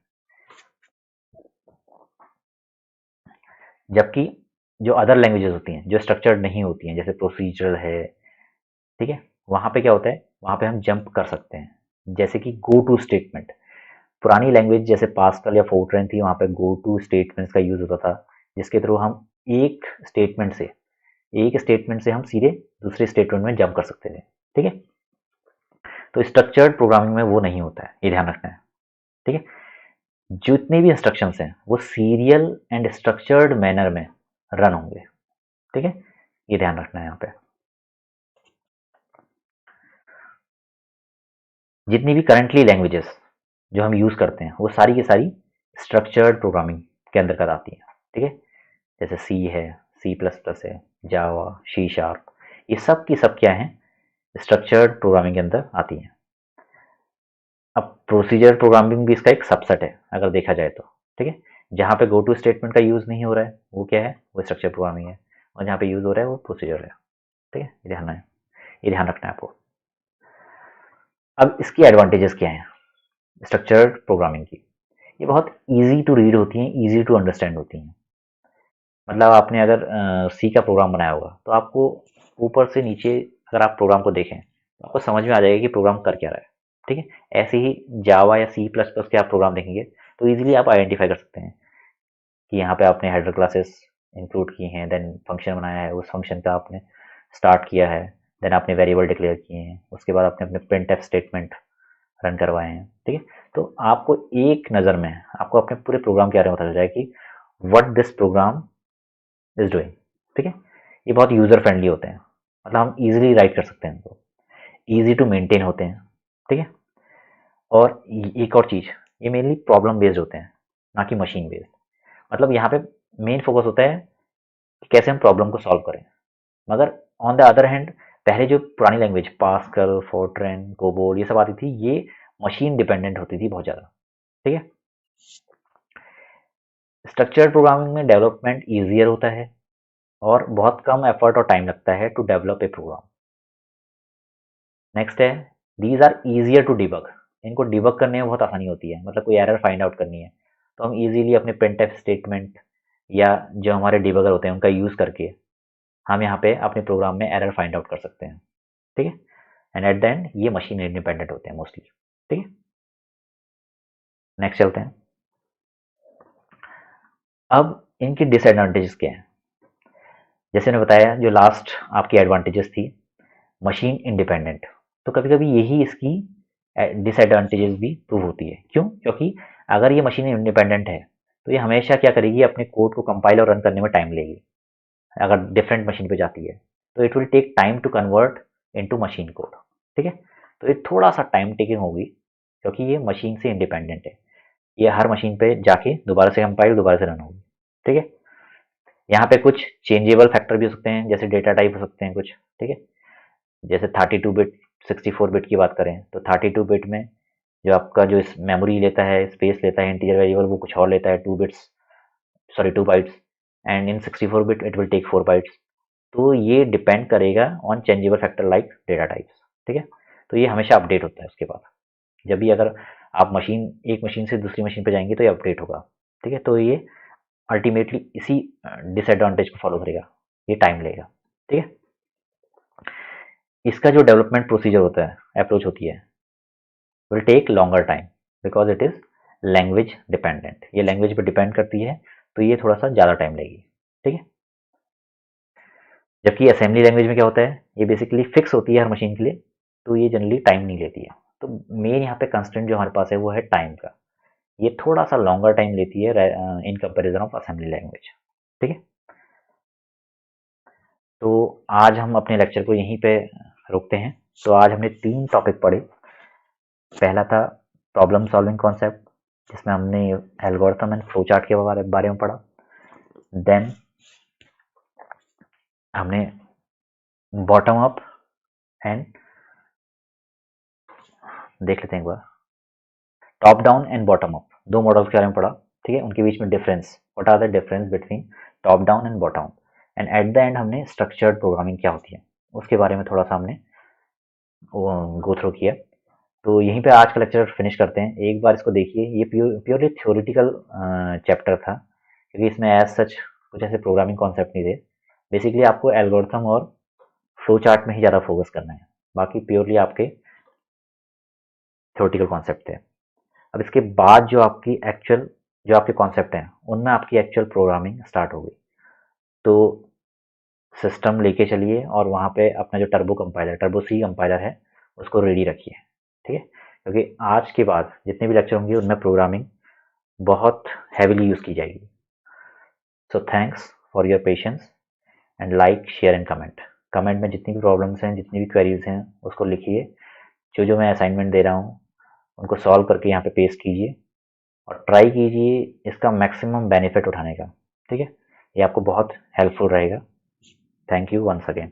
S1: जबकि जो अदर लैंग्वेजेस होती हैं, जो स्ट्रक्चर्ड नहीं होती हैं, जैसे प्रोसीजरल है, ठीक है? वहाँ पे क्या होता है, वहाँ पे हम जंप कर सकते हैं। जैसे कि गो टू स्टेटमेंट, पुरानी लैंग्वेज जैसे पास्कल या फोर्ट्रैन थी, वहाँ पे गो टू स्टेटमेंट्स का यूज़ होता था, जिसके थ्रू हम एक स्टेटमेंट से एक स्टेटमेंट से हम सीधे दूसरे स्टेटमेंट में जंप कर सकते थे, ठीक है? तो स्ट्रक्चर्ड प्रोग्रामिंग में वो नहीं होता है, ये ध्यान रखना है, ठीक है? जितने भी इंस्ट्रक्शंस हैं, वो सीरियल एंड स्ट्रक्चर्ड मैनर में रन होंगे, ठीक है? ये ध्यान रखना है यहाँ पे। जितनी भी करंटली लैंग्वेजेस जो हम यूज़ करते हैं, वो सारी की सारी स्ट्रक्चर्ड प्रोग्रामिंग के अंतर्गत आती हैं, ठीक है? जैसे सी है, सी प्लस प्लस है, जावा, सी शार्प, ये सब की सब क्या है, स्ट्रक्चर्ड प्रोग्रामिंग के अंदर आती हैं। अब प्रोसीजर प्रोग्रामिंग भी इसका एक सबसेट है, अगर देखा जाए तो, ठीक है? जहाँ पे गो टू स्टेटमेंट का यूज़ नहीं हो रहा है, वो क्या है, वो स्ट्रक्चर प्रोग्रामिंग है, और जहाँ पे यूज़ हो रहा है वो प्रोसीजर है, ठीक है? ये ध्यान रखना है आपको। अब इसकी एडवांटेजेस क्या हैं स्ट्रक्चर्ड प्रोग्रामिंग की? ये बहुत ईजी टू रीड होती हैं, ईजी टू अंडरस्टैंड होती हैं। मतलब आपने अगर सी का प्रोग्राम बनाया होगा, तो आपको ऊपर से नीचे अगर आप प्रोग्राम को देखें, तो आपको समझ में आ जाएगा कि प्रोग्राम कर क्या रहा है, ठीक है? ऐसे ही जावा या सी प्लस प्लस के आप प्रोग्राम देखेंगे, तो ईजिली आप आइडेंटिफाई कर सकते हैं कि यहाँ पे आपने हेडर क्लासेस इंक्लूड की हैं, देन फंक्शन बनाया है, उस फंक्शन का आपने स्टार्ट किया है, देन आपने वेरिएबल डिक्लेयर किए हैं, उसके बाद आपने अपने प्रिंट एफ स्टेटमेंट रन करवाए हैं, ठीक है? तो आपको एक नज़र में आपको अपने पूरे प्रोग्राम के बारे में पता चल जाएगा कि what this program is doing, ठीक है? ये बहुत यूज़र फ्रेंडली होते हैं, मतलब हम इजीली राइट कर सकते हैं इनको, ईजी टू मेंटेन होते हैं, ठीक है? और एक और चीज़, ये मेनली प्रॉब्लम बेस्ड होते हैं, ना कि मशीन बेस्ड। मतलब यहाँ पे मेन फोकस होता है कि कैसे हम प्रॉब्लम को सॉल्व करें। मगर ऑन द अदर हैंड, पहले जो पुरानी लैंग्वेज पास्कल, फोर्ट्रैन, कोबोल ये सब आती थी, ये मशीन डिपेंडेंट होती थी बहुत ज़्यादा, ठीक है? स्ट्रक्चर्ड प्रोग्रामिंग में डेवलपमेंट ईजियर होता है और बहुत कम एफर्ट और टाइम लगता है to develop a program. Next है, these are easier to debug, इनको डिबग करने में बहुत आसानी होती है, मतलब कोई एरर फाइंड आउट करनी है, तो हम इजीली अपने प्रिंटफ स्टेटमेंट या जो हमारे डिबगर होते हैं उनका यूज़ करके हम यहाँ पे अपने प्रोग्राम में एरर फाइंड आउट कर सकते हैं, ठीक है? एंड एट द एंड ये मशीन इंडिपेंडेंट होते हैं मोस्टली, ठीक है? नेक्स्ट चलते हैं। अब इनकी डिसएडवांटेजेस क्या हैं? जैसे मैंने बताया, जो लास्ट आपकी एडवांटेजेस थी, मशीन इंडिपेंडेंट, तो कभी कभी यही इसकी डिसएडवांटेजेस भी प्रूव होती है। क्यों? क्योंकि अगर ये मशीन इंडिपेंडेंट है, तो ये हमेशा क्या करेगी, अपने कोड को कंपाइल और रन करने में टाइम लेगी। अगर डिफरेंट मशीन पे जाती है, तो it will take time to convert into machine code, ठीक है? तो ये थोड़ा सा टाइम टेकिंग होगी, क्योंकि ये मशीन से इंडिपेंडेंट है। ये हर मशीन पे जाके दोबारा से कंपाइल, दोबारा से रन होगी, ठीक है? यहाँ पे कुछ चेंजेबल फैक्टर भी हो सकते हैं, जैसे डेटा टाइप हो सकते हैं कुछ, ठीक है? जैसे 32 बिट, 64 बिट की बात करें, तो 32 बिट में जो आपका जो इस मेमोरी लेता है, स्पेस लेता है, इंटीजर वेरिएबल वो कुछ और लेता है, 2 bits, sorry 2 bytes, and in 64 bit it will take 4 bytes. तो ये डिपेंड करेगा on changeable factor like data types, ठीक है? तो ये हमेशा अपडेट होता है उसके बाद। जब भी अगर आप एक मशीन से दूसरी मशीन पे जाएंगे तो ये अपडेट होगा, ठीक है? तो ये अल्टीमेटली इसी डिसएडवांटेज को फॉलो करेगा, ये टाइम लेगा, ठीक है? इसका जो डेवलपमेंट प्रोसीजर होता है, अप्रोच होती है, will take longer time because it is language dependent, ये लैंग्वेज पे डिपेंड करती है, तो ये थोड़ा सा ज़्यादा टाइम लेगी, ठीक है? जबकि असेंबली लैंग्वेज में क्या होता है, ये बेसिकली फिक्स होती है हर मशीन के लिए, तो ये जनरली टाइम नहीं लेती है। तो मेन यहाँ पे कंस्टेंट जो हमारे पास है वो है टाइम का, ये थोड़ा सा लॉन्गर टाइम लेती है in comparison of assembly language, ठीक है? तो आज हम अपने लेक्चर को यहीं पे रोकते हैं। तो आज हमने 3 टॉपिक पढ़े। पहला था प्रॉब्लम सॉल्विंग कॉन्सेप्ट, जिसमें हमने एल्गोरिथम एंड फ्लो चार्ट के बारे में पढ़ा। देन हमने बॉटम अप एंड, देख लेते हैं एक बार, top down and bottom up, 2 models के बारे में पढ़ा, ठीक है? उनके बीच में difference, what are the difference between top down and bottom. And at the end हमने स्ट्रक्चर्ड प्रोग्रामिंग क्या होती है उसके बारे में थोड़ा सा हमने गो थ्रू किया। तो यहीं पे आज का लेक्चर फिनिश करते हैं। एक बार इसको देखिए, ये प्योरली थ्योरेटिकल चैप्टर था, क्योंकि इसमें एज सच कुछ ऐसे प्रोग्रामिंग कॉन्सेप्ट नहीं थे। बेसिकली आपको एल्गोरिथम और फ्लो चार्ट में ही ज़्यादा फोकस करना है, बाकी प्योरली आपके थ्योरेटिकल कॉन्सेप्ट थे। अब इसके बाद जो आपके कॉन्सेप्ट हैं उनमें आपकी एक्चुअल प्रोग्रामिंग स्टार्ट हो गई। तो सिस्टम लेके चलिए और वहाँ पे अपना जो टर्बो सी कंपाइलर है उसको रेडी रखिए, ठीक है, क्योंकि आज के बाद जितने भी लेक्चर होंगे उनमें प्रोग्रामिंग बहुत हैविली यूज़ की जाएगी। So thanks for your patience and like share and comment. Comment में जितनी भी प्रॉब्लम्स हैं, जितनी भी क्वेरीज हैं, उसको लिखिए। जो मैं असाइनमेंट दे रहा हूँ उनको सॉल्व करके यहाँ पे पेस्ट कीजिए और ट्राई कीजिए इसका मैक्सिमम बेनिफिट उठाने का, ठीक है। ये आपको बहुत हेल्पफुल रहेगा। Thank you once again.